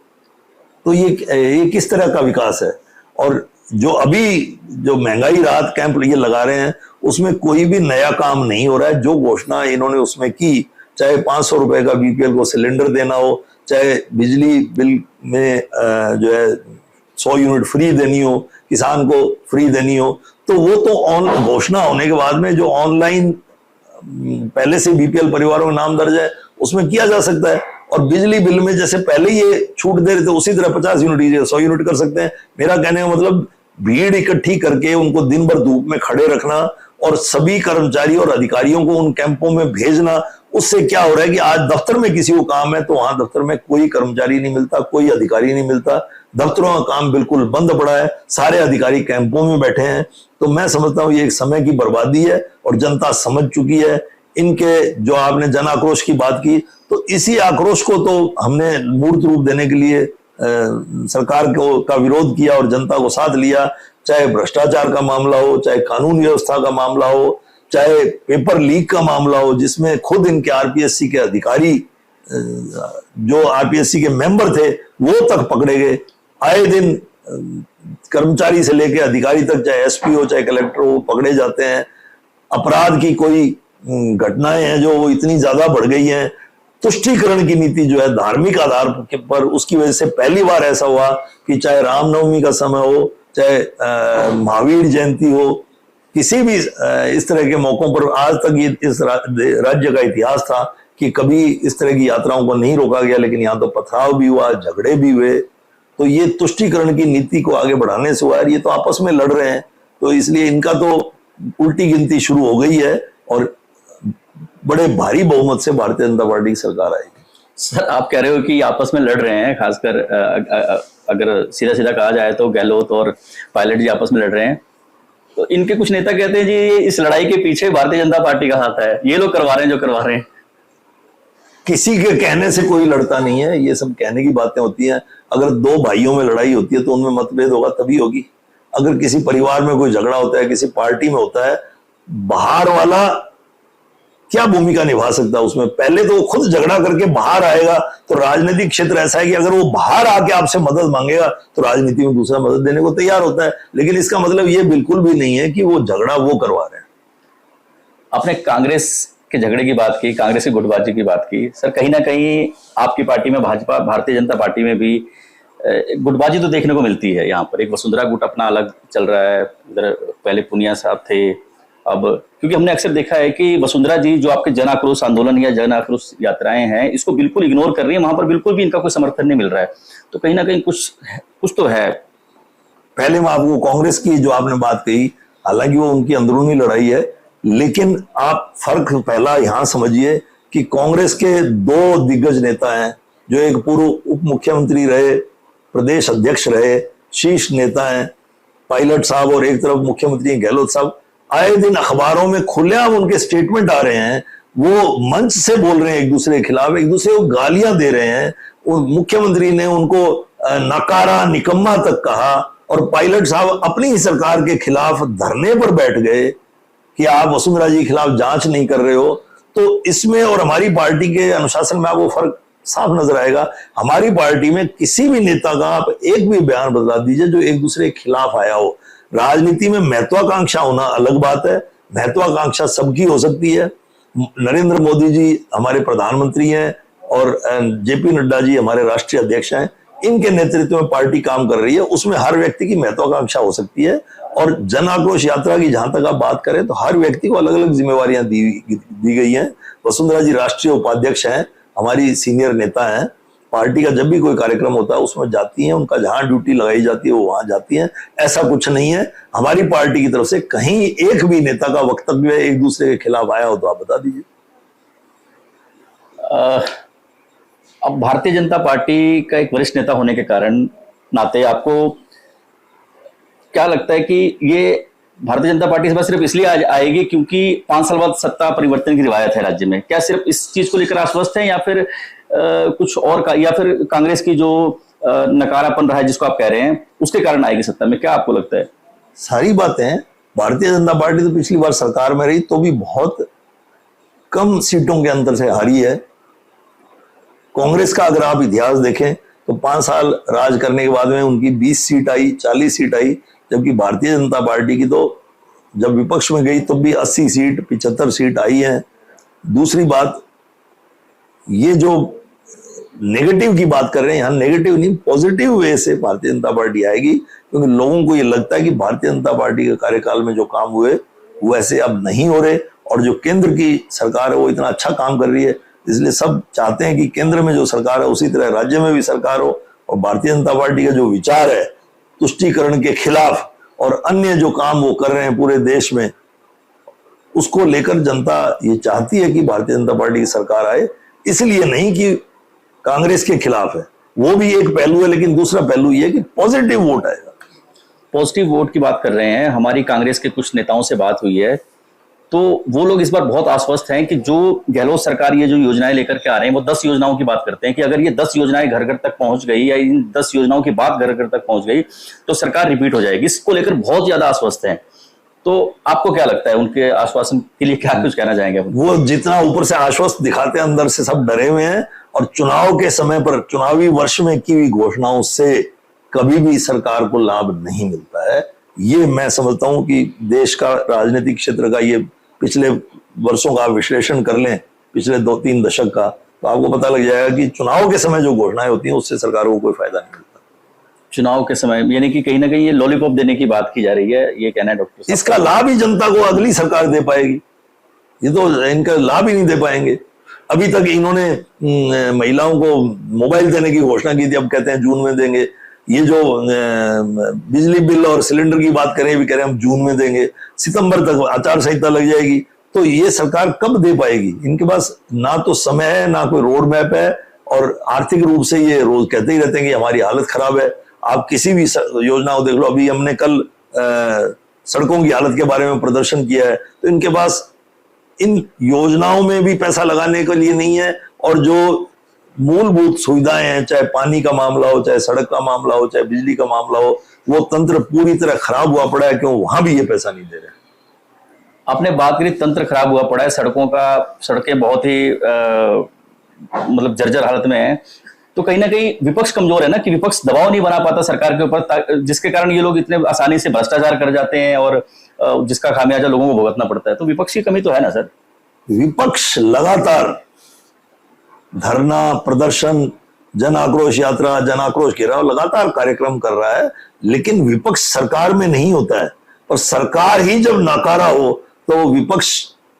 तो ये किस तरह का विकास है? और जो अभी जो महंगाई राहत कैंप ये लगा रहे हैं, उसमें कोई भी नया काम नहीं हो रहा है। जो घोषणा इन्होंने उसमें की, चाहे 500 रुपए का बीपीएल को सिलेंडर देना हो, चाहे बिजली बिल में जो है 100 यूनिट फ्री देनी हो, किसान को फ्री देनी हो, तो वो तो घोषणा होने के बाद में जो ऑनलाइन पहले से बीपीएल परिवारों का नाम दर्ज है, उसमें किया जा सकता है। और बिजली बिल में जैसे पहले ये छूट दे रहे थे, उसी तरह 50 यूनिट 100 यूनिट कर सकते हैं। मेरा कहने का मतलब भीड़ इकट्ठी करके उनको दिन भर धूप में खड़े रखना और सभी कर्मचारियों और अधिकारियों को उन कैंपों में भेजना, उससे क्या हो रहा है कि आज दफ्तर में किसी को काम है तो वहां दफ्तर में कोई कर्मचारी नहीं मिलता, कोई अधिकारी नहीं मिलता, दफ्तरों का काम बिल्कुल बंद पड़ा है, सारे अधिकारी कैंपों में बैठे हैं। तो मैं समझता हूं ये एक समय की बर्बादी है और जनता समझ चुकी है। इनके जो आपने जन आक्रोश की बात की, तो इसी आक्रोश को तो हमने मूर्त रूप देने के लिए सरकार का विरोध किया और जनता को साथ लिया। चाहे भ्रष्टाचार का मामला हो, चाहे कानून व्यवस्था का मामला हो, चाहे पेपर लीक का मामला हो, जिसमें खुद इनके आरपीएससी के अधिकारी, जो आरपीएससी के मेंबर थे, वो तक पकड़े गए। आए दिन कर्मचारी से लेकर अधिकारी तक, चाहे एसपी हो चाहे कलेक्टर हो, पकड़े जाते हैं। अपराध की कोई घटनाएं हैं जो वो इतनी ज्यादा बढ़ गई हैं। तुष्टीकरण की नीति जो है धार्मिक आधार पर, उसकी वजह से पहली बार ऐसा हुआ कि चाहे रामनवमी का समय हो, चाहे महावीर जयंती हो, किसी भी इस तरह के मौकों पर आज तक ये इस राज्य का इतिहास था कि कभी इस तरह की यात्राओं को नहीं रोका गया, लेकिन यहाँ तो पथराव भी हुआ, झगड़े भी हुए। तो ये तुष्टीकरण की नीति को आगे बढ़ाने से हुआ है। ये तो आपस में लड़ रहे हैं, तो इसलिए इनका तो उल्टी गिनती शुरू हो गई है और बड़े भारी बहुमत से भारतीय जनता पार्टी की सरकार आएगी। सर, आप कह रहे हो कि आपस में लड़ रहे हैं, खासकर अगर सीधा सीधा कहा जाए तो गहलोत और पायलट जी आपस में लड़ रहे हैं। तो इनके कुछ नेता कहते हैं जी इस लड़ाई के पीछे भारतीय जनता पार्टी का हाथ है, ये लोग करवा रहे हैं जो करवा रहे हैं। किसी के कहने से कोई लड़ता नहीं है, ये सब कहने की बातें होती हैं। अगर दो भाइयों में लड़ाई होती है तो उनमें मतभेद होगा तभी होगी। अगर किसी परिवार में कोई झगड़ा होता है, किसी पार्टी में होता है, बाहर वाला क्या भूमिका निभा सकता है उसमें? पहले तो वो खुद झगड़ा करके बाहर आएगा। तो राजनीतिक क्षेत्र ऐसा है कि अगर वो बाहर आके आपसे मदद मांगेगा तो राजनीति में दूसरा मदद देने को तैयार होता है। लेकिन इसका मतलब ये बिल्कुल भी नहीं है कि वो झगड़ा वो करवा रहे हैं। आपने कांग्रेस के झगड़े की बात की, कांग्रेस की गुटबाजी की बात की। सर, कहीं ना कहीं आपकी पार्टी में, भाजपा भारतीय जनता पार्टी में भी गुटबाजी तो देखने को मिलती है। यहाँ पर एक वसुंधरा गुट अपना अलग चल रहा है, इधर पहले पुनिया साहब थे। अब क्योंकि हमने अक्सर देखा है कि वसुंधरा जी जो आपके जन आक्रोश आंदोलन या जन आक्रोश यात्राएं हैं, इसको बिल्कुल इग्नोर कर रही है, वहां पर बिल्कुल भी इनका कोई समर्थन नहीं मिल रहा है। तो कहीं ना कहीं कुछ तो है। पहले मैं आपको कांग्रेस की जो आपने बात कही, हालांकि वो उनकी अंदरूनी लड़ाई है, लेकिन आप फर्क पहला यहां समझिए कि कांग्रेस के दो दिग्गज नेता हैं, जो एक पूर्व उप मुख्यमंत्री रहे, प्रदेश अध्यक्ष रहे, शीर्ष नेता हैं पायलट साहब, और एक तरफ मुख्यमंत्री गहलोत साहब। आए दिन अखबारों में खुलेआम उनके स्टेटमेंट आ रहे हैं, वो मंच से बोल रहे हैं एक दूसरे के खिलाफ, एक दूसरे को गालियां दे रहे हैं। मुख्यमंत्री ने उनको नकारा, निकम्मा तक कहा, और पायलट साहब अपनी ही सरकार के खिलाफ धरने पर बैठ गए कि आप वसुंधरा जी के खिलाफ जांच नहीं कर रहे हो। तो इसमें और हमारी पार्टी के अनुशासन में आपको फर्क साफ नजर आएगा। हमारी पार्टी में किसी भी नेता का आप एक भी बयान बदला दीजिए जो एक दूसरे के खिलाफ आया हो। राजनीति में महत्वाकांक्षा होना अलग बात है, महत्वाकांक्षा सबकी हो सकती है। नरेंद्र मोदी जी हमारे प्रधानमंत्री हैं और जेपी नड्डा जी हमारे राष्ट्रीय अध्यक्ष हैं। इनके नेतृत्व में पार्टी काम कर रही है, उसमें हर व्यक्ति की महत्वाकांक्षा हो सकती है। और जन आक्रोश यात्रा की जहां तक आप बात करें तो हर व्यक्ति को अलग अलग जिम्मेवारियां दी गई हैं। वसुंधरा जी राष्ट्रीय उपाध्यक्ष हैं, हमारी सीनियर नेता हैं। पार्टी का जब भी कोई कार्यक्रम होता है उसमें जाती हैं, उनका जहां ड्यूटी लगाई जाती है वो वहां जाती हैं। ऐसा कुछ नहीं है। हमारी पार्टी की तरफ से कहीं एक भी नेता का वक्तव्य एक दूसरे के खिलाफ आया हो तो आप बता दीजिए। अब भारतीय जनता पार्टी का एक वरिष्ठ नेता होने के कारण नाते आपको क्या लगता है कि ये भारतीय जनता पार्टी इस बार सिर्फ इसलिए आएगी क्योंकि 5 साल बाद सत्ता परिवर्तन की रिवायत है राज्य में? क्या सिर्फ इस चीज को लेकर आश्वस्त है, या फिर कुछ और का, या फिर कांग्रेस की जो नकारापन रहा है जिसको आप कह रहे हैं उसके कारण आएगी सत्ता में? क्या आपको लगता है? सारी बातें। भारतीय जनता पार्टी तो पिछली बार सरकार में रही तो भी बहुत कम सीटों के अंतर से हारी है। कांग्रेस का अगर आप इतिहास देखें तो 5 साल राज करने के बाद में उनकी 20 सीट आई, 40 सीट आई, जबकि भारतीय जनता पार्टी की तो जब विपक्ष में गई तो भी 80 सीट 75 सीट आई है। दूसरी बात, ये जो नेगेटिव की बात कर रहे हैं, यहाँ नेगेटिव नहीं, पॉजिटिव वे से भारतीय जनता पार्टी आएगी, क्योंकि लोगों को ये लगता है कि भारतीय जनता पार्टी के कार्यकाल में जो काम हुए वो ऐसे अब नहीं हो रहे, और जो केंद्र की सरकार है वो इतना अच्छा काम कर रही है, इसलिए सब चाहते हैं कि केंद्र में जो सरकार है उसी तरह राज्य में भी सरकार हो। और भारतीय जनता पार्टी का जो विचार है तुष्टीकरण के खिलाफ और अन्य जो काम वो कर रहे हैं पूरे देश में, उसको लेकर जनता ये चाहती है कि भारतीय जनता पार्टी की सरकार आए। इसलिए नहीं कि कांग्रेस के खिलाफ है, वो भी एक पहलू है, लेकिन दूसरा पहलू ये है कि पॉजिटिव वोट आएगा। पॉजिटिव वोट की बात कर रहे हैं, हमारी कांग्रेस के कुछ नेताओं से बात हुई है तो वो लोग इस बार बहुत आश्वस्त हैं कि जो गहलोत सरकार ये जो योजनाएं लेकर के आ रहे हैं वो 10 योजनाओं की बात करते हैं कि अगर ये 10 योजनाएं घर घर तक पहुंच गई या इन 10 योजनाओं की बात घर घर तक पहुंच गई तो सरकार रिपीट हो जाएगी। इसको लेकर बहुत ज्यादा आश्वस्त हैं। तो आपको क्या लगता है उनके आश्वासन के लिए क्या कुछ कहना चाहेंगे? वो जितना ऊपर से आश्वस्त दिखाते हैं, अंदर से सब डरे हुए हैं। और चुनाव के समय पर चुनावी वर्ष में की हुई घोषणाओं से कभी भी सरकार को लाभ नहीं मिलता है। ये मैं समझता हूं कि देश का राजनीतिक क्षेत्र का ये पिछले वर्षों का विश्लेषण कर लें, पिछले 2-3 दशक का, तो आपको पता लग जाएगा कि चुनाव के समय जो घोषणाएं होती हैं उससे सरकारों को कोई फायदा नहीं मिलता। चुनाव के समय यानी कि कहीं ना कहीं ये लॉलीपॉप देने की बात की जा रही है, ये कहना है डॉक्टर साहब। इसका लाभ ही जनता को अगली सरकार दे पाएगी, ये तो इनका लाभ ही नहीं दे पाएंगे। अभी तक इन्होंने महिलाओं को मोबाइल देने की घोषणा की थी, अब कहते हैं जून में देंगे। ये जो बिजली बिल और सिलेंडर की बात करें भी कह रहे हैं हम जून में देंगे, सितंबर तक आचार संहिता लग जाएगी। तो ये सरकार कब दे पाएगी? इनके पास ना तो समय है, ना कोई रोड मैप है, और आर्थिक रूप से ये रोज कहते ही रहते हैं कि हमारी हालत खराब है। आप किसी भी योजना को देख लो, अभी हमने कल सड़कों की हालत के बारे में प्रदर्शन किया है, तो इनके पास इन योजनाओं में भी पैसा लगाने के लिए नहीं है, और जो मूलभूत सुविधाएं हैं, चाहे पानी का मामला हो, चाहे सड़क का मामला हो, चाहे बिजली का मामला हो, वो तंत्र पूरी तरह खराब हुआ पड़ा है। क्यों? वहां भी ये पैसा नहीं दे रहे। आपने बात करी तंत्र खराब हुआ पड़ा है, सड़कों का, सड़कें बहुत ही मतलब जर्जर हालत में है। तो कहीं ना कहीं विपक्ष कमजोर है ना, कि विपक्ष दबाव नहीं बना पाता सरकार के ऊपर, जिसके कारण ये लोग इतने आसानी से भ्रष्टाचार कर जाते हैं और जिसका खामियाजा लोगों को भुगतना पड़ता है। तो विपक्ष की कमी तो है ना सर? विपक्ष लगातार धरना, प्रदर्शन, जन आक्रोश यात्रा, जन आक्रोश घेराव लगातार कार्यक्रम कर रहा है, लेकिन विपक्ष सरकार में नहीं होता है। और सरकार ही जब नाकारा हो तो विपक्ष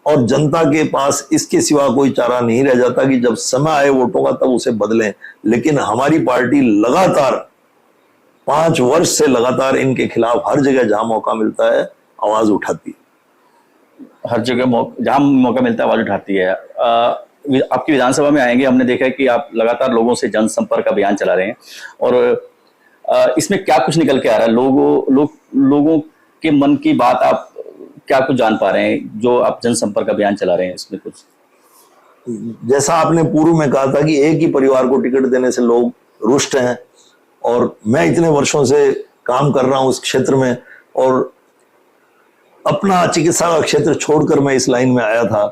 और जनता के पास इसके सिवा कोई चारा नहीं रह जाता कि जब समय आए वोटों का तब उसे बदलें। लेकिन हमारी पार्टी लगातार 5 वर्ष से लगातार इनके खिलाफ हर जगह जहां मौका मिलता है आवाज उठाती है। हर जगह जहां मौका मिलता है आवाज उठाती है। आपकी विधानसभा में आएंगे, हमने देखा है कि आप लगातार लोगों से जनसंपर्क अभियान चला रहे हैं, और इसमें क्या कुछ निकल के आ रहा है? लोगों के मन की बात आप क्या कुछ जान पा रहे हैं जो आप जनसंपर्क अभियान चला रहे हैं? इसमें कुछ, जैसा आपने पूर्व में कहा था कि एक ही परिवार को टिकट देने से लोग रुष्ट हैं, और मैं इतने वर्षों से काम कर रहा हूं इस क्षेत्र में, और अपना चिकित्सा का क्षेत्र छोड़कर मैं इस लाइन में आया था,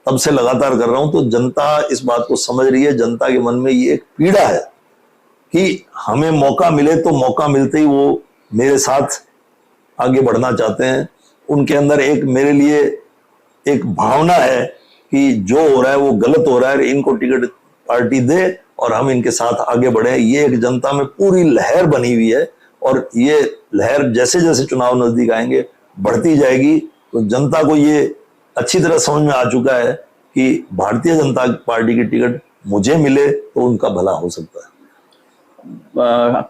तब से लगातार कर रहा हूं। तो जनता इस बात को समझ रही है। जनता के मन में ये एक पीड़ा है कि हमें मौका मिले तो मौका मिलते ही वो मेरे साथ आगे बढ़ना चाहते हैं। उनके अंदर एक मेरे लिए एक भावना है कि जो हो रहा है वो गलत हो रहा है, इनको टिकट पार्टी दे और हम इनके साथ आगे बढ़े। ये एक जनता में पूरी लहर बनी हुई है, और ये लहर जैसे जैसे चुनाव नजदीक आएंगे बढ़ती जाएगी। तो जनता को ये अच्छी तरह समझ में आ चुका है कि भारतीय जनता पार्टी की टिकट मुझे मिले तो उनका भला हो सकता है।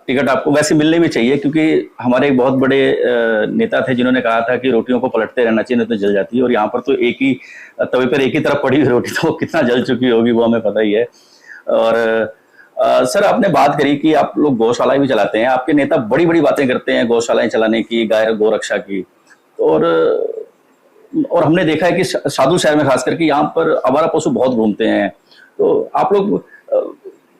टिकट आपको वैसे मिलने भी चाहिए, क्योंकि हमारे एक बहुत बड़े नेता थे जिन्होंने कहा था कि रोटियों को पलटते रहना चाहिए, नहीं तो जल जाती है। और यहाँ पर तो एक ही तवे पर एक ही तरफ पड़ी हुई रोटी, तो कितना जल चुकी होगी वो हमें पता ही है। और सर, आपने बात करी कि आप लोग गौशालाएं भी चलाते हैं, आपके नेता बड़ी बड़ी बातें करते हैं गौशालाएं चलाने की, गाय गोरक्षा की। और हमने देखा है कि साधु शहर में खास करके यहाँ पर आवारा पशु बहुत घूमते हैं। तो आप लोग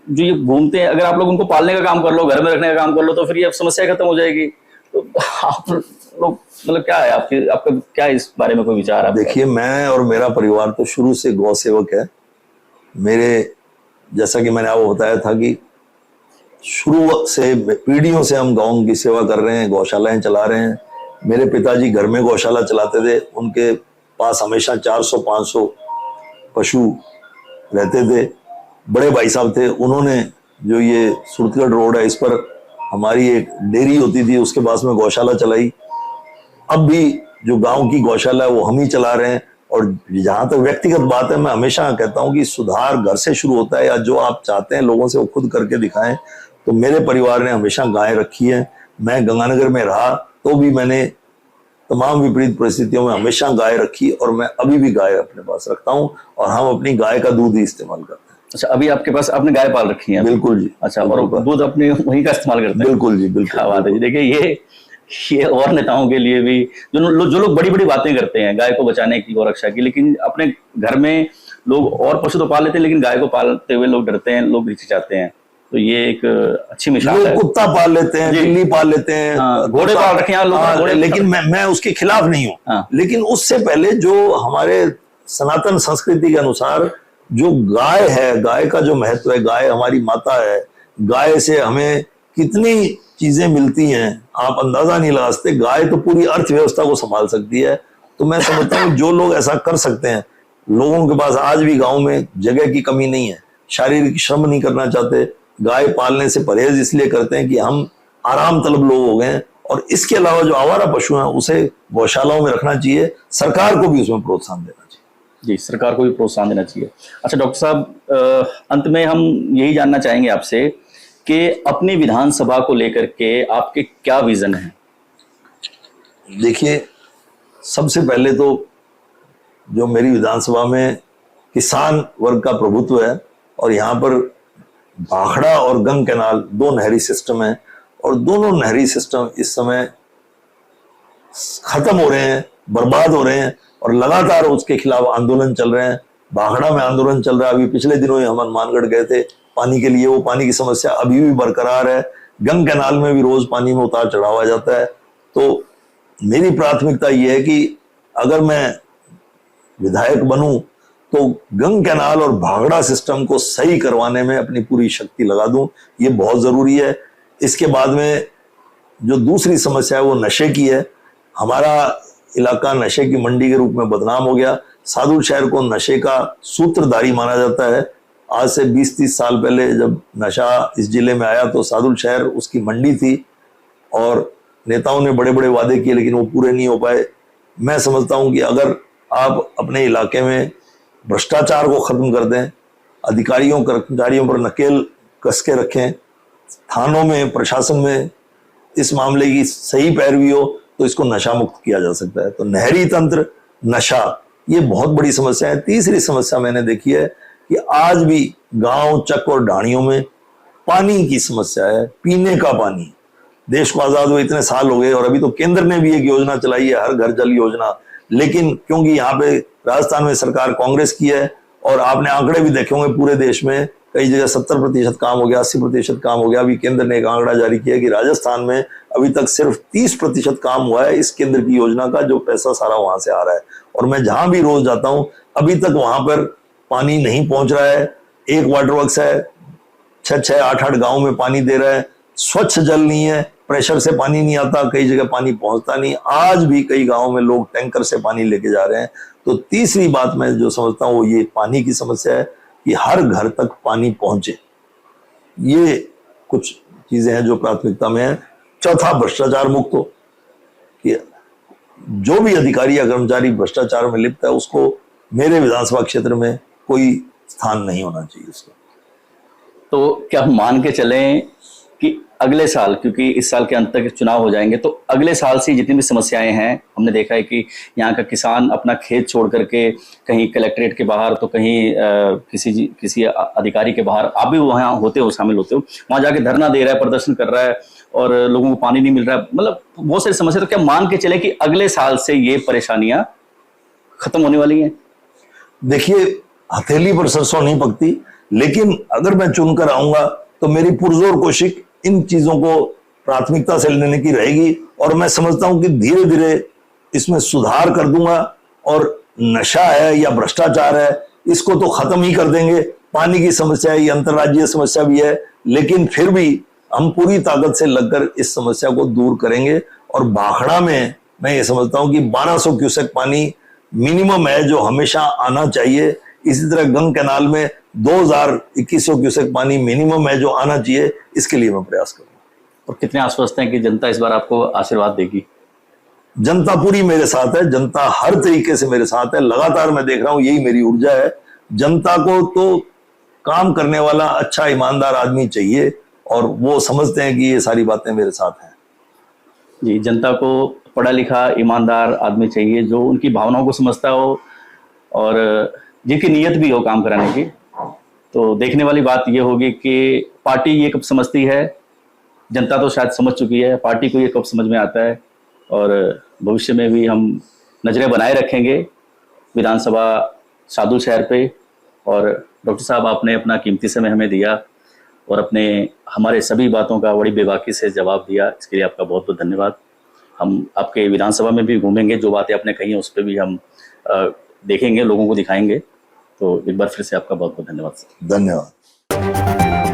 जो ये घूमते हैं, अगर आप लोग उनको पालने का काम कर लो, घर में रखने का काम कर लो, तो फिर ये समस्या खत्म हो जाएगी। तो आप लोग मतलब क्या है आपका क्या इस बारे में कोई विचार? आप देखिए, मैं और मेरा परिवार तो शुरू से गौ सेवक है। मेरे, जैसा कि मैंने आपको बताया था कि शुरू से पीढ़ियों से हम गाँव की सेवा कर रहे हैं, गौशालाएं चला रहे हैं। मेरे पिताजी घर में गौशाला चलाते थे, उनके पास हमेशा 400-500 पशु रहते थे। बड़े भाई साहब थे, उन्होंने जो ये सुरतगढ़ रोड है इस पर हमारी एक डेयरी होती थी, उसके पास में गौशाला चलाई। अब भी जो गांव की गौशाला है वो हम ही चला रहे हैं, और जहां तक व्यक्तिगत बात है, मैं हमेशा कहता हूं कि सुधार घर से शुरू होता है, या जो आप चाहते हैं लोगों से वो खुद करके दिखाएं। तो मेरे परिवार ने हमेशा गाय रखी है। मैं गंगानगर में रहा तो भी मैंने तमाम विपरीत परिस्थितियों में हमेशा गाय रखी, और मैं अभी भी गाय अपने पास रखता हूँ, और हम अपनी गाय का दूध ही इस्तेमाल करते हैं। अच्छा, अभी आपके पास आपने गाय पाल रखी है? बिल्कुल जी। अच्छा, और दूध अपने वहीं का इस्तेमाल करते हैं? बिल्कुल जी, बिल्कुल। क्या बात है जी। देखिए, ये और नेताओं के लिए भी जो लोग बड़ी बड़ी बातें करते हैं गाय को बचाने की, गौ रक्षा की, लेकिन अपने घर में लोग और पशु तो पाल लेते हैं, लेकिन गाय को पालते हुए लोग डरते हैं, लोग हिचकिचाते हैं। तो ये एक अच्छी मिसाल है। कुत्ता पाल लेते हैं, बिल्ली पाल लेते हैं, घोड़े पाल रखे हैं लोग, घोड़े। लेकिन मैं उसके खिलाफ नहीं हूँ। लेकिन उससे पहले जो हमारे सनातन संस्कृति के अनुसार जो गाय है, गाय का जो महत्व है, गाय हमारी माता है, गाय से हमें कितनी चीजें मिलती हैं, आप अंदाजा नहीं लगा सकते। गाय तो पूरी अर्थव्यवस्था को संभाल सकती है। तो मैं समझता हूँ जो लोग ऐसा कर सकते हैं, लोगों के पास आज भी गांव में जगह की कमी नहीं है, शारीरिक श्रम नहीं करना चाहते, गाय पालने से परहेज इसलिए करते हैं कि हम आराम तलब लोग हो गए हैं। और इसके अलावा जो आवारा पशु हैं उसे गौशालाओं में रखना चाहिए, सरकार को भी उसमें प्रोत्साहन देना चाहिए। जी, सरकार को भी प्रोत्साहन देना चाहिए। अच्छा डॉक्टर साहब, अंत में हम यही जानना चाहेंगे आपसे कि अपनी विधानसभा को लेकर के आपके क्या विजन है? देखिए, सबसे पहले तो जो मेरी विधानसभा में किसान वर्ग का प्रभुत्व है, और यहाँ पर भाखड़ा और गंग कैनाल दो नहरी सिस्टम है, और दोनों नहरी सिस्टम इस समय खत्म हो रहे हैं, बर्बाद हो रहे हैं, और लगातार उसके खिलाफ आंदोलन चल रहे हैं। भाखड़ा में आंदोलन चल रहा है, अभी पिछले दिनों ही हम हनुमानगढ़ गए थे पानी के लिए, वो पानी की समस्या अभी भी बरकरार है। गंग कैनाल में भी रोज पानी में उतार चढ़ाव आ जाता है। तो मेरी प्राथमिकता यह है कि अगर मैं विधायक बनूं तो गंग कैनाल और भाखड़ा सिस्टम को सही करवाने में अपनी पूरी शक्ति लगा दूं, ये बहुत जरूरी है। इसके बाद में जो दूसरी समस्या है वो नशे की है। हमारा इलाका नशे की मंडी के रूप में बदनाम हो गया। सादुल शहर को नशे का सूत्रधारी माना जाता है। आज से 20-30 साल पहले जब नशा इस जिले में आया तो सादुल शहर उसकी मंडी थी, और नेताओं ने बड़े बड़े वादे किए लेकिन वो पूरे नहीं हो पाए। मैं समझता हूं कि अगर आप अपने इलाके में भ्रष्टाचार को खत्म कर दें, अधिकारियों कर्मचारियों पर नकेल कस के रखें, थानों में प्रशासन में इस मामले की सही पैरवी हो, तो इसको नशा मुक्त किया जा सकता है। तो नहरी तंत्र, नशा, ये बहुत बड़ी समस्या है। तीसरी समस्या मैंने देखी है कि आज भी गांव, चक और ढाणियों में पानी की समस्या है, पीने का पानी। देश को आजाद हुए इतने साल हो गए, और अभी तो केंद्र ने भी एक योजना चलाई है, हर घर जल योजना, लेकिन क्योंकि यहाँ पे राजस्थान में सरकार कांग्रेस की है, और आपने आंकड़े भी देखे होंगे पूरे देश में, कई जगह 70% काम हो गया, 80% काम हो गया। अभी केंद्र ने एक आंकड़ा जारी किया कि राजस्थान में अभी तक सिर्फ 30% काम हुआ है इस केंद्र की योजना का, जो पैसा सारा वहां से आ रहा है। और मैं जहां भी रोज जाता हूं, अभी तक वहां पर पानी नहीं पहुंच रहा है। एक वाटर वर्क्स है, 6-6, 8-8 गाँव में पानी दे रहा है, स्वच्छ जल नहीं है, प्रेशर से पानी नहीं आता, कई जगह पानी पहुंचता नहीं। आज भी कई गाँव में लोग टैंकर से पानी लेके जा रहे हैं। तो तीसरी बात मैं जो समझता हूँ वो ये पानी की समस्या है कि हर घर तक पानी पहुंचे। ये कुछ चीजें हैं जो प्राथमिकता में है। चौथा, भ्रष्टाचार मुक्त हो, कि जो भी अधिकारी या कर्मचारी भ्रष्टाचार में लिप्त है उसको मेरे विधानसभा क्षेत्र में कोई स्थान नहीं होना चाहिए उसका। तो क्या हम मान के चलें कि अगले साल, क्योंकि इस साल के अंत तक चुनाव हो जाएंगे, तो अगले साल से जितनी भी समस्याएं हैं, हमने देखा है कि यहाँ का किसान अपना खेत छोड़ करके कहीं कलेक्ट्रेट के बाहर, तो कहीं किसी अधिकारी के बाहर, आप भी वहाँ होते हो, शामिल होते हो, वहाँ जाके धरना दे रहा है, प्रदर्शन कर रहा है, और लोगों को पानी नहीं मिल रहा है, मतलब बहुत सारी समस्या। तो क्या मान के चले कि अगले साल से ये परेशानियां खत्म होने वाली हैं? देखिए, हथेली पर सरसों नहीं पकती, लेकिन अगर मैं चुनकर आऊंगा तो मेरी पुरजोर कोशिश इन चीजों को प्राथमिकता से लेने की रहेगी, और मैं समझता हूं कि धीरे धीरे इसमें सुधार कर दूंगा। और नशा है या भ्रष्टाचार है, इसको तो खत्म ही कर देंगे। पानी की समस्या है, ये अंतर्राज्यीय समस्या भी है, लेकिन फिर भी हम पूरी ताकत से लगकर इस समस्या को दूर करेंगे। और भाखड़ा में मैं ये समझता हूं कि 1200 क्यूसेक पानी मिनिमम है जो हमेशा आना चाहिए। इसी तरह गंग कैनाल में 2100 क्यूसेक पानी मिनिमम है जो आना चाहिए। इसके लिए मैं प्रयास करूंगा। और कितने आश्वस्त हैं कि जनता इस बार आपको आशीर्वाद देगी? जनता पूरी मेरे साथ है, जनता हर तरीके से मेरे साथ है। लगातार मैं देख रहा हूं, यही मेरी ऊर्जा है। जनता को तो काम करने वाला अच्छा ईमानदार आदमी चाहिए, और वो समझते हैं कि ये सारी बातें मेरे साथ हैं। जी, जनता को पढ़ा लिखा ईमानदार आदमी चाहिए, जो उनकी भावनाओं को समझता हो और जिनकी नीयत भी हो काम कराने की। तो देखने वाली बात ये होगी कि पार्टी ये कब समझती है, जनता तो शायद समझ चुकी है, पार्टी को ये कब समझ में आता है। और भविष्य में भी हम नजरें बनाए रखेंगे विधानसभा शादुल शहर पे। और डॉक्टर साहब, आपने अपना कीमती समय हमें दिया और अपने हमारे सभी बातों का बड़ी बेबाकी से जवाब दिया, इसके लिए आपका बहुत बहुत धन्यवाद। हम आपके विधानसभा में भी घूमेंगे, जो बातें आपने कही हैं उस पर भी हम देखेंगे, लोगों को दिखाएंगे। तो एक बार फिर से आपका बहुत बहुत धन्यवाद। धन्यवाद।